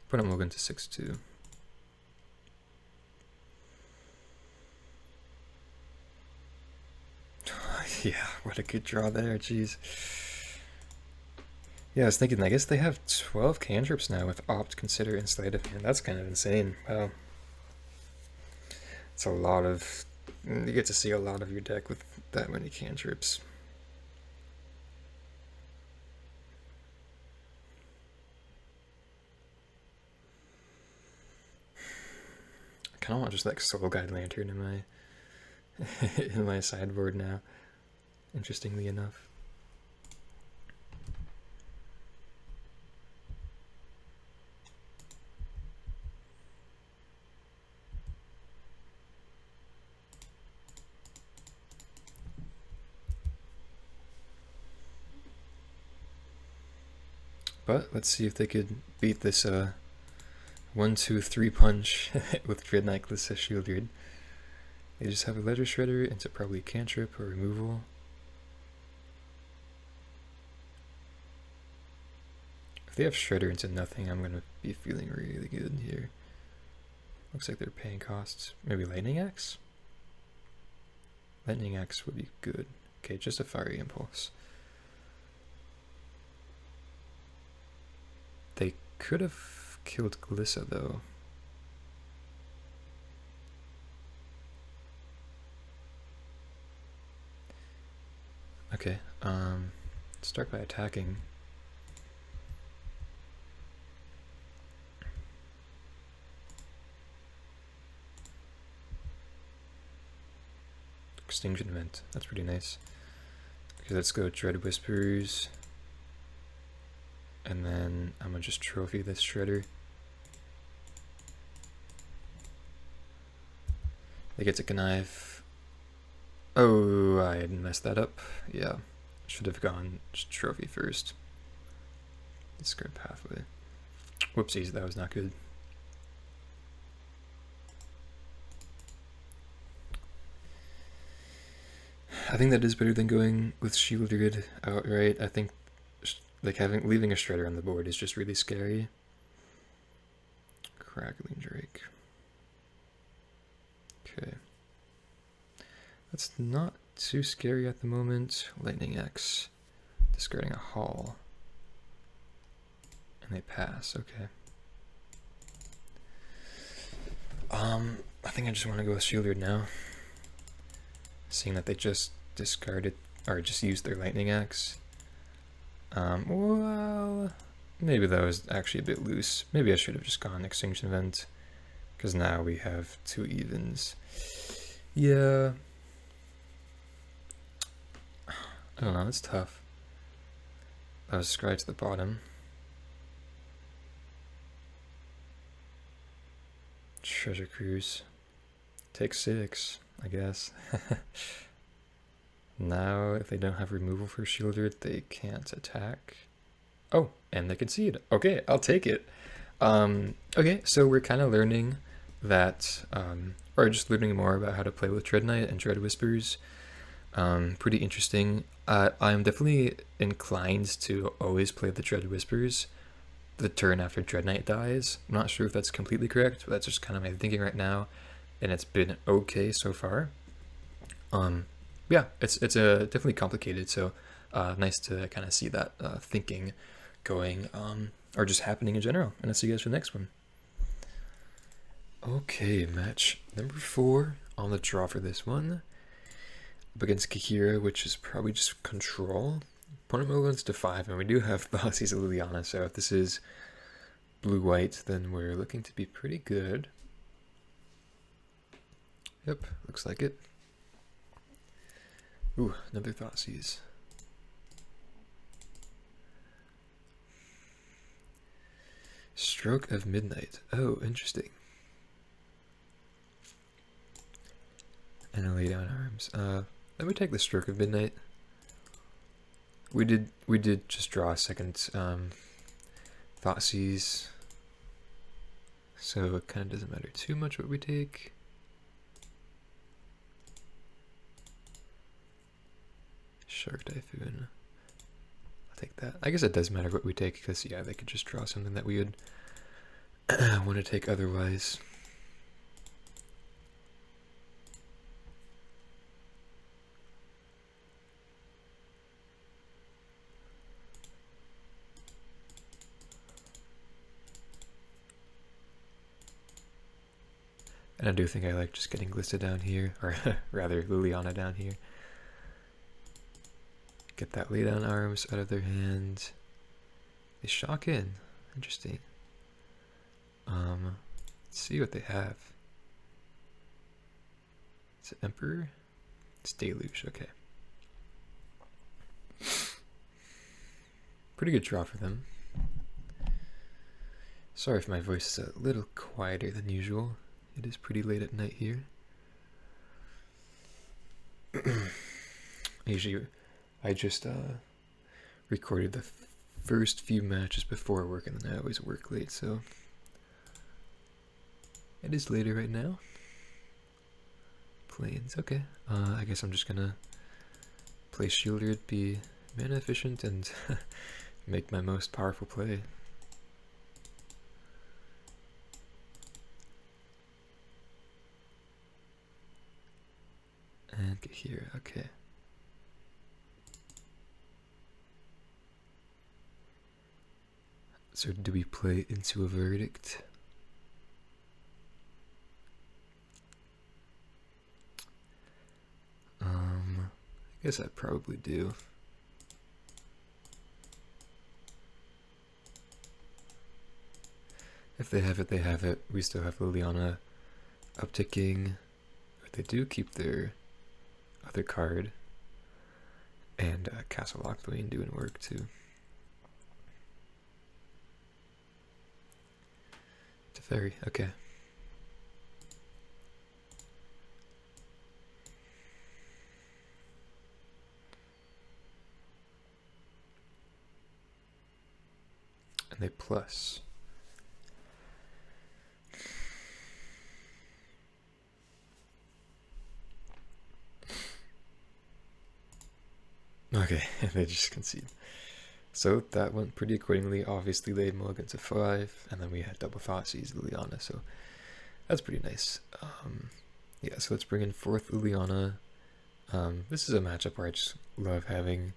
Put him mulligan to 6-2. Yeah, what a good draw there, jeez. Yeah, I was thinking, I guess they have 12 cantrips now with Opt, Consider, and Sleight of Hand. That's kind of insane. Wow. It's a lot of... You get to see a lot of your deck with that many cantrips. I kind of want just like Soul Guide Lantern in my in my sideboard now. Interestingly enough. But let's see if they could beat this 1-2-3 punch with Dreadknight, Glissa, Shieldred. They just have a Ledger Shredder into probably cantrip or removal. If they have Shredder into nothing, I'm gonna be feeling really good here. Looks like they're paying costs. Maybe Lightning Axe? Lightning Axe would be good. Okay, just a Fiery Impulse. They could have killed Glissa though. Okay, start by attacking. Extinction Event, that's pretty nice. Okay, let's go Dread Whispers. And then I'm gonna just trophy this Shredder. They get to connive. Oh, I messed that up. Yeah, should have gone just trophy first. Discard pathway. Whoopsies, that was not good. I think that is better than going with Shieldred outright. I think like leaving a Shredder on the board is just really scary. Crackling Drake. Okay. That's not too scary at the moment. Lightning X. Discarding a Hall. And they pass, okay. I think I just want to go with Shieldred now. Seeing that they just discarded, or just used their Lightning Axe. Well, maybe that was actually a bit loose. Maybe I should have just gone Extinction Event, because now we have 2 evens. Yeah. I don't know, it's tough. That was Scry to the bottom. Treasure Cruise. Take 6, I guess. Now, if they don't have removal for Shieldred, they can't attack. Oh, and they concede. Okay, I'll take it. Okay, so we're kind of learning that, or just learning more about how to play with Dreadknight and Dread Whispers. Pretty interesting. I'm definitely inclined to always play the Dread Whispers the turn after Dreadknight dies. I'm not sure if that's completely correct, but that's just kind of my thinking right now, and it's been okay so far. Yeah, it's definitely complicated, so nice to kind of see that thinking going, or just happening in general. And I'll see you guys for the next one. Okay, match number 4 on the draw for this one. Up against Kahira, which is probably just control. Opponent moves to 5, and we do have Thoughtseize of Liliana, so if this is blue-white, then we're looking to be pretty good. Yep, looks like it. Ooh, another Thoughtseize. Stroke of Midnight. Oh, interesting. And a Lay Down Arms. Let me take the Stroke of Midnight. We did just draw a second Thoughtseize, so it kind of doesn't matter too much what we take. Shark Typhoon. I'll take that. I guess it does matter what we take, because yeah, they could just draw something that we would want to take otherwise. And I do think I like just getting Glista down here, or rather Liliana down here. Get that Lay Down Arms out of their hand. They shock in. Interesting. Let's see what they have. It's an Emperor. It's Deluge. Okay. Pretty good draw for them. Sorry if my voice is a little quieter than usual. It is pretty late at night here. Usually, I just recorded the first few matches before work, and then I always work late, so it is later right now. Plains, okay. I guess I'm just gonna play Shieldred, be mana efficient, and make my most powerful play. And get here, okay. So do we play into a Verdict? I guess I probably do. If they have it, they have it. We still have Liliana upticking. But they do keep their other card. And Castle Lockthwain doing work too. Teferi, okay. And they plus. Okay, they just concede. So that went pretty accordingly. Obviously, they had mulligan to 5, and then we had double Thoughtseize Liliana, so that's pretty nice. Yeah, so let's bring in 4th Liliana. This is a matchup where I just love having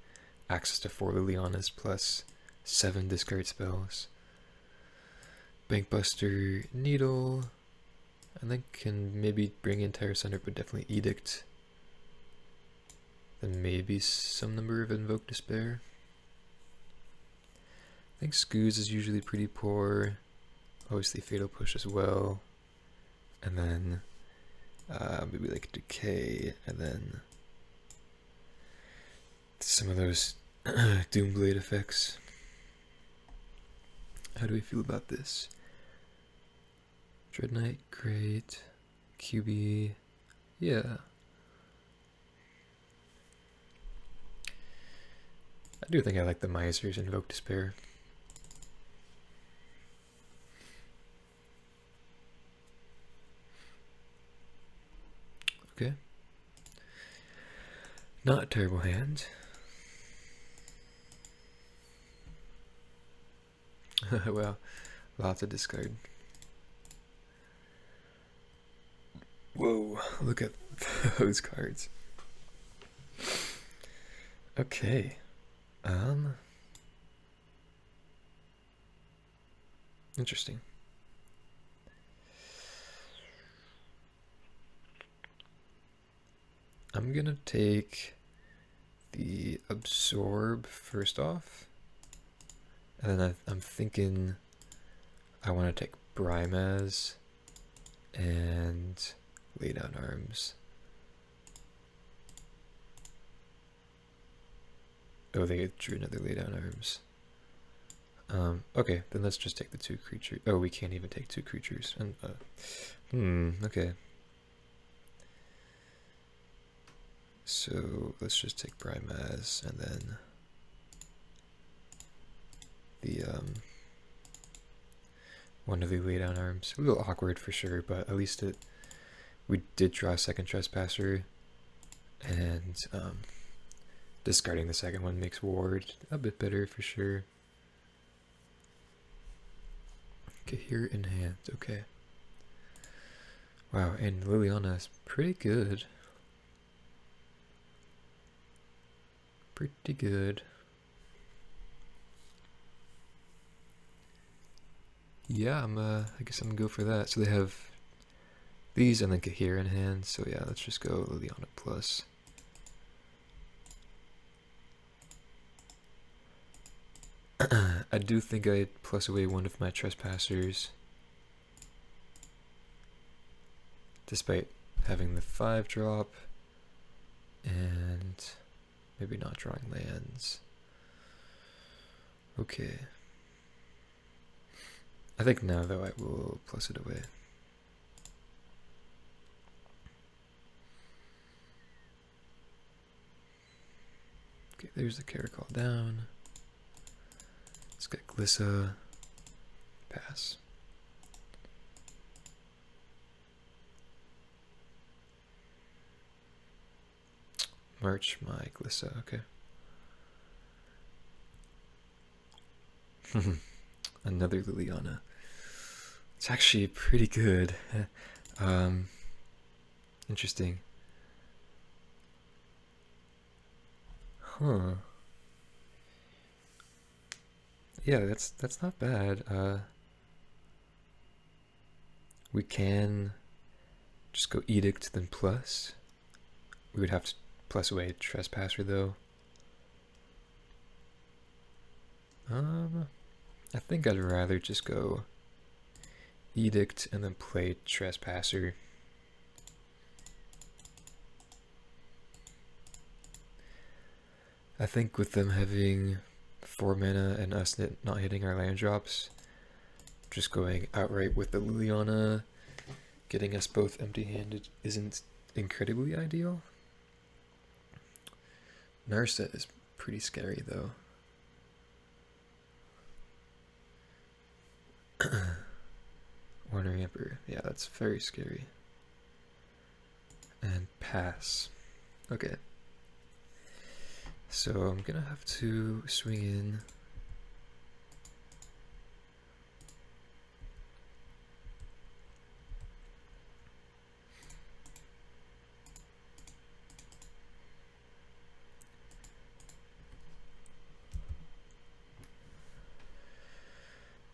access to 4 Lilianas plus 7 discard spells. Bankbuster, Needle, and then can maybe bring in Terra Center, but definitely Edict. Then maybe some number of Invoke Despair. I think Scooz is usually pretty poor. Obviously Fatal Push as well. And then maybe like Decay, and then some of those Doomblade effects. How do we feel about this? Dreadknight, great. QB, yeah. I do think I like the Miser's Invoke Despair. Okay. Not a terrible hand. Well, lots to discard. Whoa, look at those cards. Okay. Interesting. I'm gonna take the absorb first off, and then I'm thinking I want to take Prowess and lay down arms. Oh, they drew another lay down arms. Okay, then let's just take the 2 creatures. Oh, we can't even take 2 creatures. Okay. So let's just take Prowess and then the one of the lay down arms. A little awkward for sure, but at least we did draw a second Trespasser, and discarding the second one makes Ward a bit better for sure. Okay, here in hand. Okay. Wow, and Liliana is pretty good. Pretty good. Yeah, I guess I'm gonna go for that. So they have these and then Kahir in hand. So yeah, let's just go Liliana plus. I do think I plus away one of my Trespassers, despite having the 5 drop and maybe not drawing lands. Okay. I think now though I will plus it away. Okay, there's the Caracol down. Let's get Glissa. Pass. March my Glissa, okay. Another Liliana. It's actually pretty good. Interesting. Huh. Yeah, that's not bad. We can just go Edict then plus. We would have to plus away Trespasser though. I think I'd rather just go Edict and then play Trespasser. I think with them having 4 mana and us not hitting our land drops, just going outright with the Liliana, getting us both empty-handed isn't incredibly ideal. Narset is pretty scary though. Wandering Emperor, yeah, that's very scary. And pass. Okay. So I'm gonna have to swing in.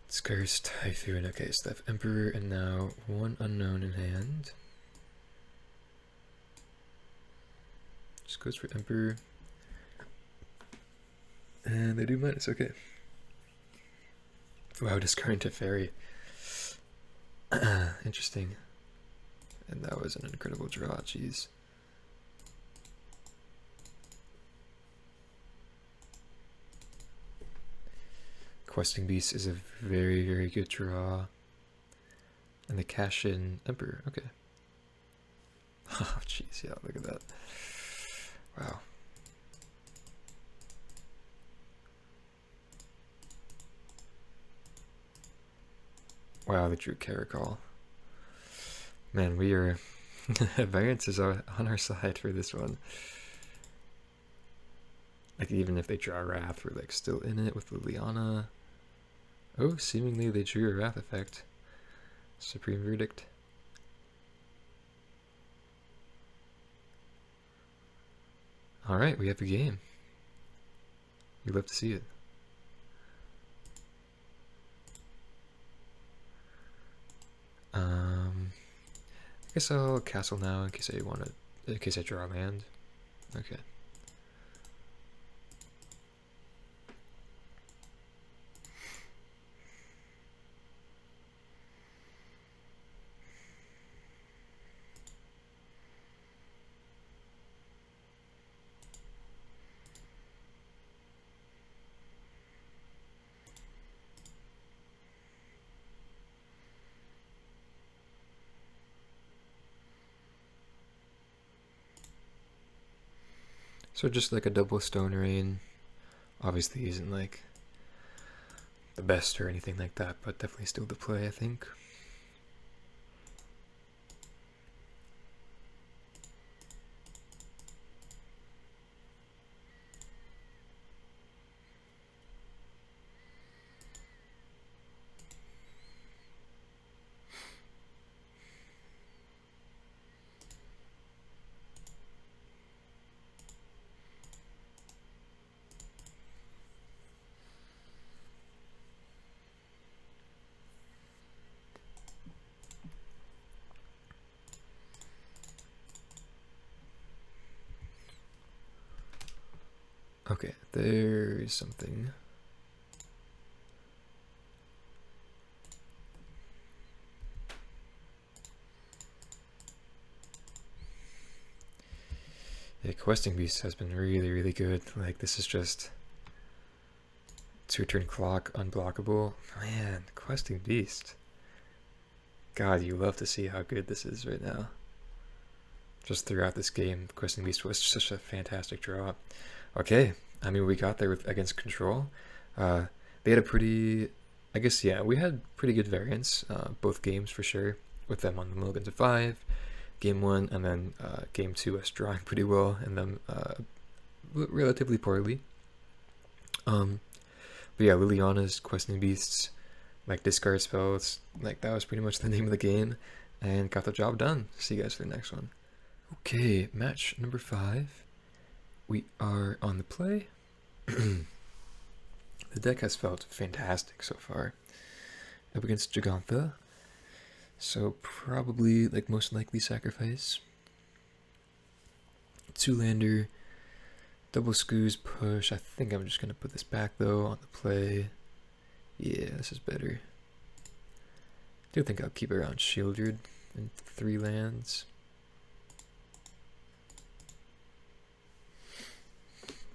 Scarce Typhoon. Okay, so they have Emperor and now 1 unknown in hand. Just goes for Emperor. And they do minus, okay. Wow, discarding to Fairy. Interesting. And that was an incredible draw, jeez. Questing Beast is a very, very good draw. And the cash in Emperor, okay. Oh, jeez, yeah, look at that. Wow. Wow, they drew Caracol. Man, we are... variance is on our side for this one. Like, even if they draw Wrath, we're like still in it with Liliana. Oh, seemingly they drew a Wrath effect. Supreme Verdict. Alright, we have a game. You love to see it. I guess I'll castle now in case I draw a land. Okay. So just like a double Stone Rain. Obviously isn't like the best or anything like that, but definitely still the play, I think. Okay, there is something. Yeah, Questing Beast has been really, really good. Like, this is just 2-turn clock, unblockable. Man, Questing Beast. God, you love to see how good this is right now. Just throughout this game, Questing Beast was such a fantastic draw. Okay, I mean, we got there against Control. They had a pretty, I guess, yeah, we had pretty good variance, both games for sure, with them on the mulligan to 5, game 1, and then game 2 us drawing pretty well, and them relatively poorly. But yeah, Liliana's Questing Beasts, like discard spells, like that was pretty much the name of the game, and got the job done. See you guys for the next one. Okay, match number 5. We are on the play. The deck has felt fantastic so far. Up against Gigantha. So probably, like, most likely sacrifice. 2-lander, double Scoos push. I think I'm just going to put this back, though, on the play. Yeah, this is better. I do think I'll keep around Shieldred and 3 lands.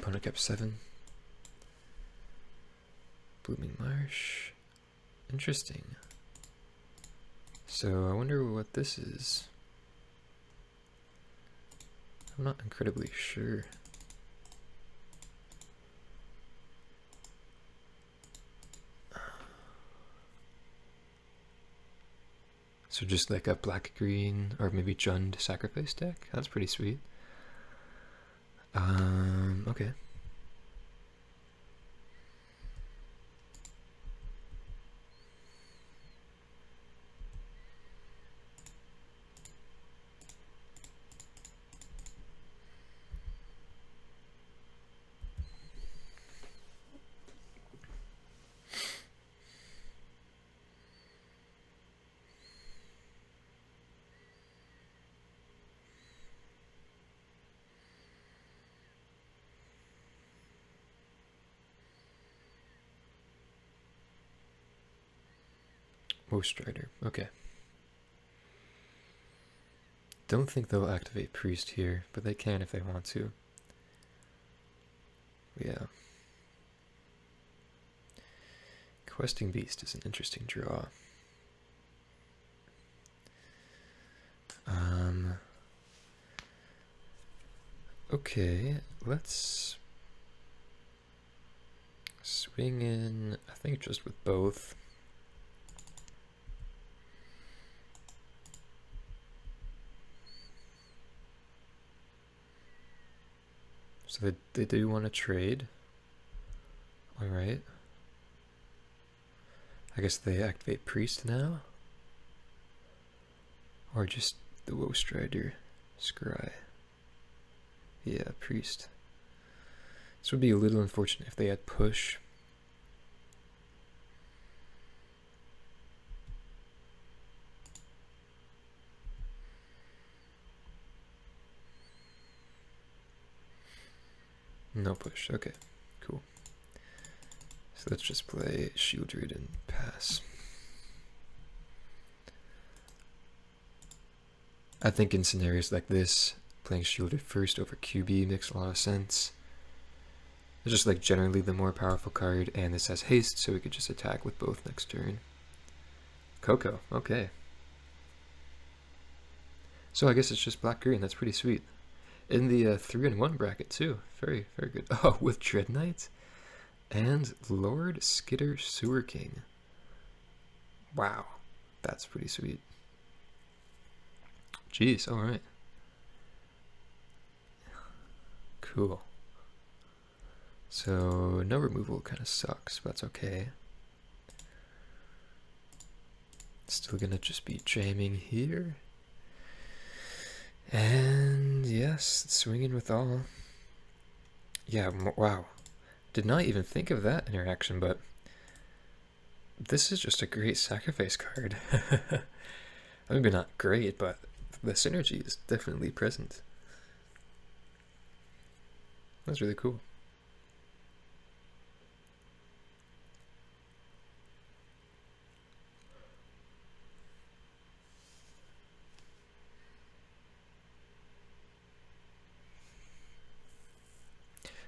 Opponent kept 7. Blooming Marsh. Interesting. So I wonder what this is. I'm not incredibly sure. So just like a black-green or maybe Jund sacrifice deck? That's pretty sweet. Okay. Strider. Okay. Don't think they'll activate Priest here, but they can if they want to. Yeah. Questing Beast is an interesting draw. Okay, let's swing in, I think just with both. So they do want to trade. Alright. I guess they activate Priest now? Or just the Woe Strider Scry. Yeah, Priest. This would be a little unfortunate if they had Push. No push. Okay, cool. So let's just play Shieldred and pass. I think in scenarios like this, playing Shieldred first over QB makes a lot of sense. It's just like generally the more powerful card, and this has haste, so we could just attack with both next turn. Coco, okay. So I guess it's just black-green, that's pretty sweet. In the 3-1 bracket too, very, very good. Oh, with Dreadknight and Lord Skitter Sewer King. Wow, that's pretty sweet. Jeez, alright. Cool. So, no removal kind of sucks, but that's okay. Still gonna just be jamming here. And yes, swinging with all. Yeah, wow. Did not even think of that interaction, but this is just a great sacrifice card. Maybe not great, but the synergy is definitely present. That's really cool.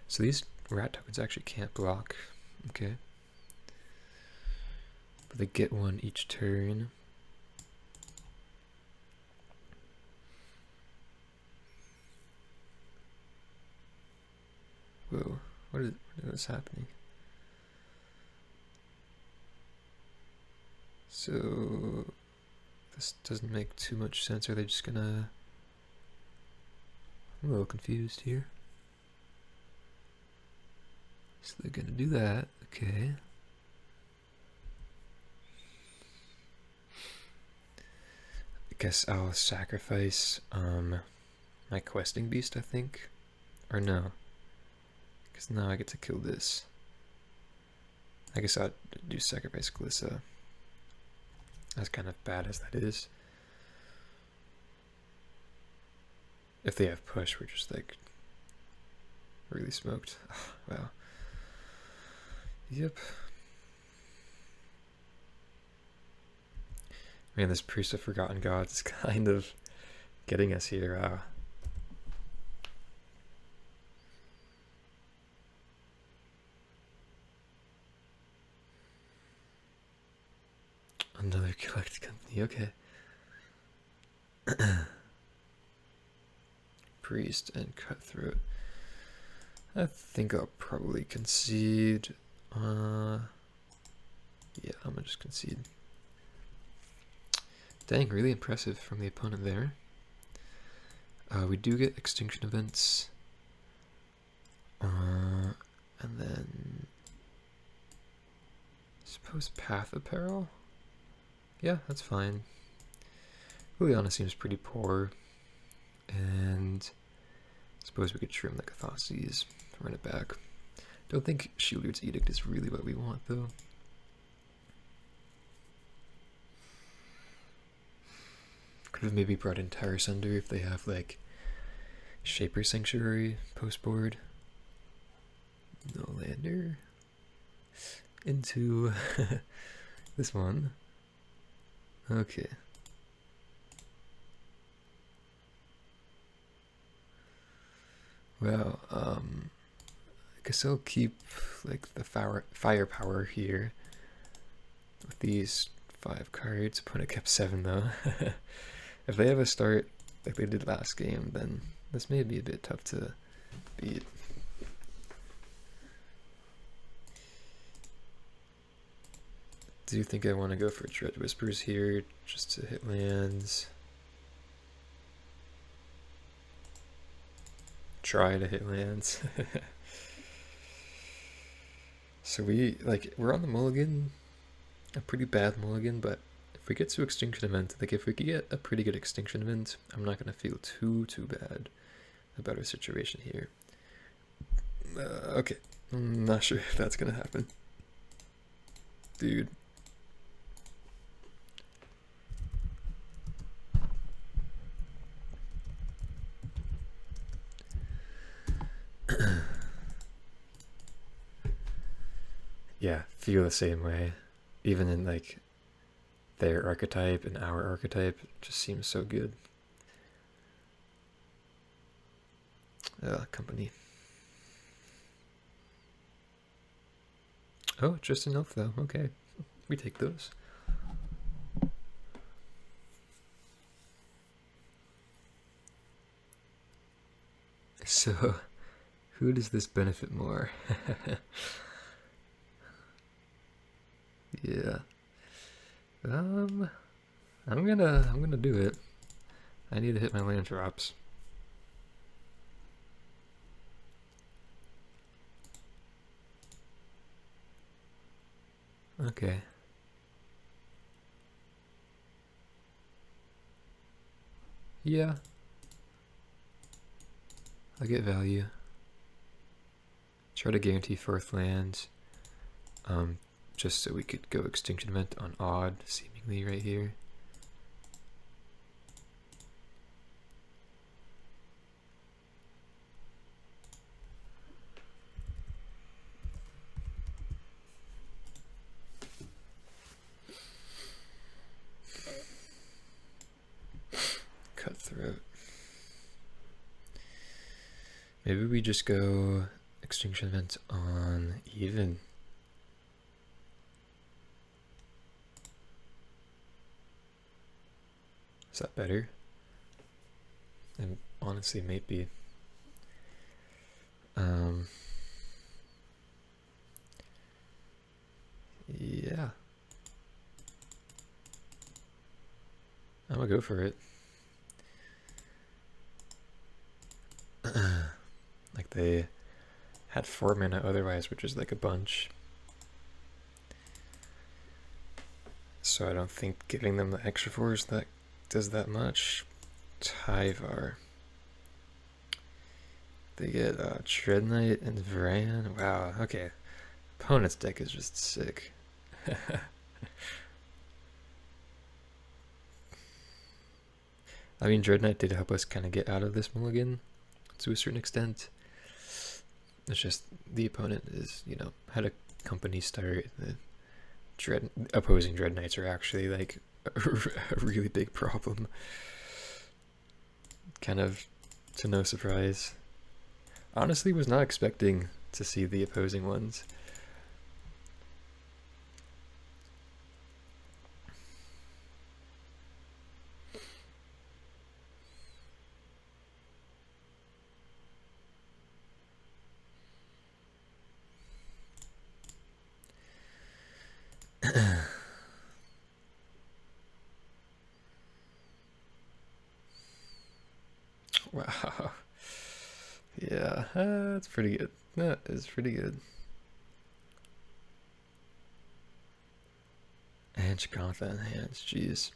So these rat tokens actually can't block. Okay. But they get one each turn. Whoa, what is happening? So this doesn't make too much sense. Are they just gonna... I'm a little confused here. So they're gonna do that, okay. I guess I'll sacrifice my questing beast, I think. Or no. Because now I get to kill this. I guess I'll do sacrifice Glissa. As kind of bad as that is. If they have push, we're just like really smoked. Oh, wow. Yep. Man, this Priest of Forgotten Gods is kind of getting us here. Another collect company, okay. Priest and Cutthroat. I think I'll probably concede. Yeah, I'm gonna just concede. Dang, really impressive from the opponent there. We do get extinction events. And then... I suppose Path Apparel? Yeah, that's fine. Liliana seems pretty poor. And I suppose we could trim the Catharses, run it back. Don't think Shieldred's Edict is really what we want, though. Could have maybe brought in Tower Sunder if they have, like, Shaper Sanctuary post-board. No lander. Into this one. Okay. Well, I guess I'll keep like the firepower here with these 5 cards. Opponent kept 7 though. If they have a start like they did last game, then this may be a bit tough to beat. Do you think I want to go for Dread Whispers here just to hit lands? Try to hit lands. So we're on the mulligan. a pretty bad mulligan, but if we get to Extinction Event, like if we could get a pretty good Extinction Event, I'm not going to feel too bad about our situation here. Okay, I'm not sure if that's going to happen. Dude. Yeah, feel the same way. Even in like their archetype and our archetype, it just seems so good. Company. Oh, just an elf though. Okay, we take those. So, who does this benefit more? Yeah. I'm gonna do it. I need to hit my land drops. Okay. Yeah. I'll get value. Try to guarantee 4th land. Just so we could go Extinction Event on odd, seemingly right here. Cutthroat. Maybe we just go Extinction Event on even. Is that better? And honestly, maybe. Yeah. I'm gonna go for it. Like they had 4 mana otherwise, which is like a bunch. So I don't think giving them the extra 4s that does that much. Tyvar. They get Dreadknight and Varan. Wow, okay. Opponent's deck is just sick. I mean, Dreadknight did help us kind of get out of this mulligan to a certain extent. It's just the opponent is, you know, had a company start. The opposing Dreadknights are actually like a really big problem. Kind of to no surprise. Honestly, was not expecting to see the opposing ones. Wow. Yeah, that's pretty good. That is pretty good. And Shakantha in hands, jeez.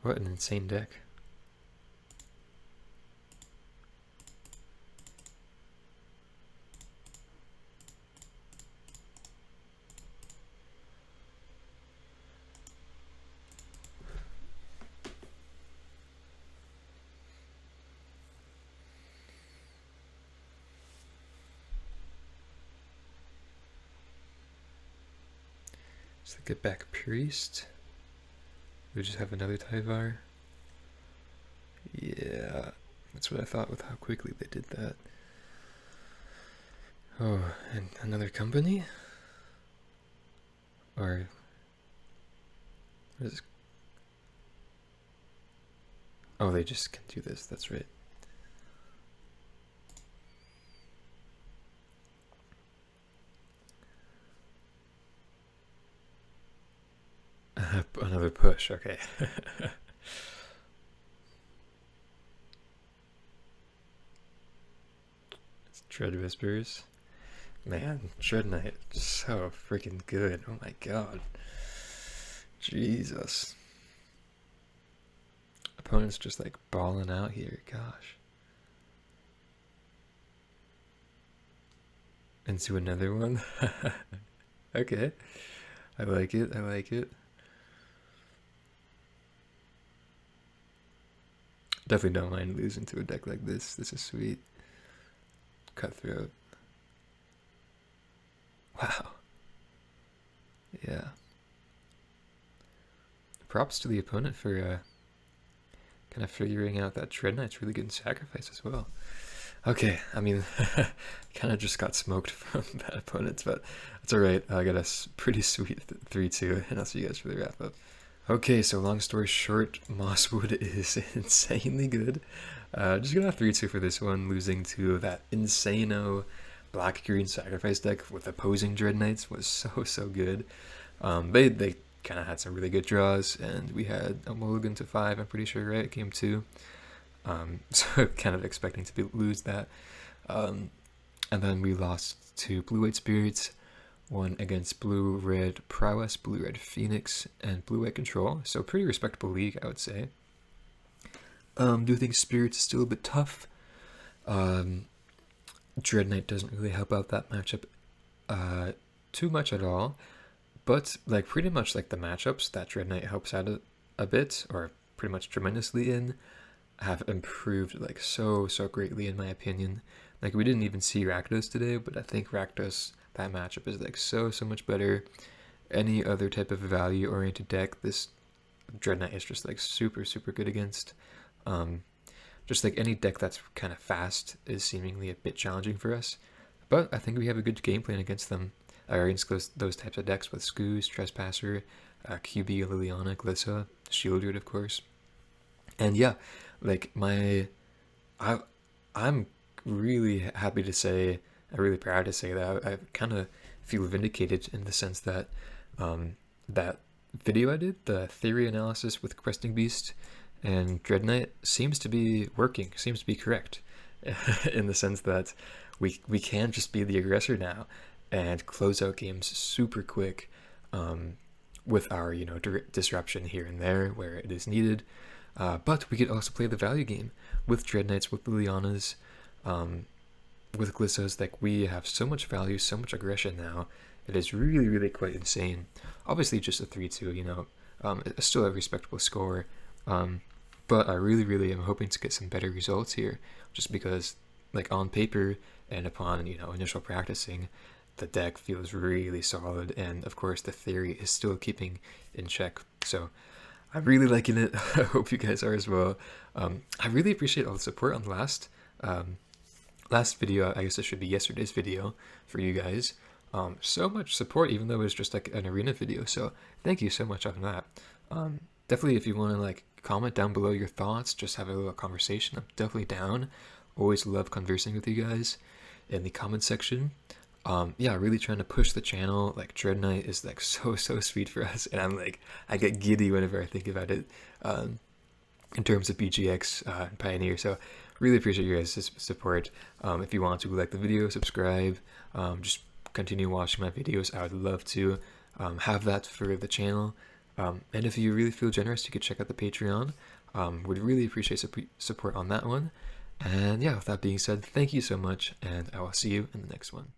What an insane deck. So get back Priest. We just have another Tyvar. Yeah, that's what I thought with how quickly they did that. Oh, and another company? Or what is... Oh, they just can do this, that's right. Another push, okay. It's Dread Whispers. Man, Dreadknight, so freaking good. Oh my god. Jesus. Opponent's just like balling out here, gosh. Into another one? Okay. I like it, I like it. Definitely don't mind losing to a deck like this. This is sweet. Cutthroat. Wow. Yeah. Props to the opponent for kind of figuring out that Dreadknight's really good in sacrifice as well. Okay, I mean, kind of just got smoked from that opponent, but that's alright. I got a pretty sweet 3-2, and I'll see you guys for the wrap up. Okay, so long story short, Mosswood is insanely good. Just gonna have 3-2 for this one, losing to that insano black-green sacrifice deck with opposing Dreadknights was so good. They kind of had some really good draws, and we had a mulligan to 5, I'm pretty sure, right? Game 2. So kind of expecting to lose that. And then we lost to Blue-White Spirits, one against Blue-Red Prowess, Blue-Red Phoenix, and Blue-White Control. So pretty respectable league, I would say. Do think Spirits is still a bit tough. Dreadknight doesn't really help out that matchup too much at all. But like pretty much like the matchups that Dreadknight helps out a bit, or pretty much tremendously in, have improved like so greatly in my opinion. Like we didn't even see Rakdos today, but I think Rakdos, that matchup is like so much better. Any other type of value oriented deck, this Dreadknight is just like super good against. Just like any deck that's kind of fast is seemingly a bit challenging for us, but I think we have a good game plan against them, against those types of decks with Skoos, Trespasser, QB, Liliana, Glissa, Shieldred, of course. And yeah, like I'm really happy to say, I'm really proud to say that I kind of feel vindicated in the sense that that video I did, the theory analysis with Questing Beast and Dreadknight, seems to be working, seems to be correct, in the sense that we can just be the aggressor now and close out games super quick, with our disruption here and there where it is needed. But we could also play the value game with Dreadknights, with Lilianas, with Glissos. Like we have so much value, so much aggression now. It is really quite insane. Obviously just a 3-2, it's still a respectable score. But I really am hoping to get some better results here, just because like on paper and upon initial practicing, the deck feels really solid, and of course the theory is still keeping in check. So I'm really liking it. I hope you guys are as well. I really appreciate all the support on the last video. I guess it should be yesterday's video for you guys. So much support, even though it was just like an arena video. So thank you so much on that. Definitely, if you want to like comment down below your thoughts, just have a little conversation, I'm definitely down. Always love conversing with you guys in the comment section. Yeah, really trying to push the channel. Like Dreadknight is like so sweet for us, and I get giddy whenever I think about it, in terms of BGX and Pioneer. So really appreciate you guys' support. If you want to like the video, subscribe, just continue watching my videos. I would love to have that for the channel. And if you really feel generous, you could check out the Patreon. Would really appreciate support on that one. And yeah, with that being said, thank you so much, and I will see you in the next one.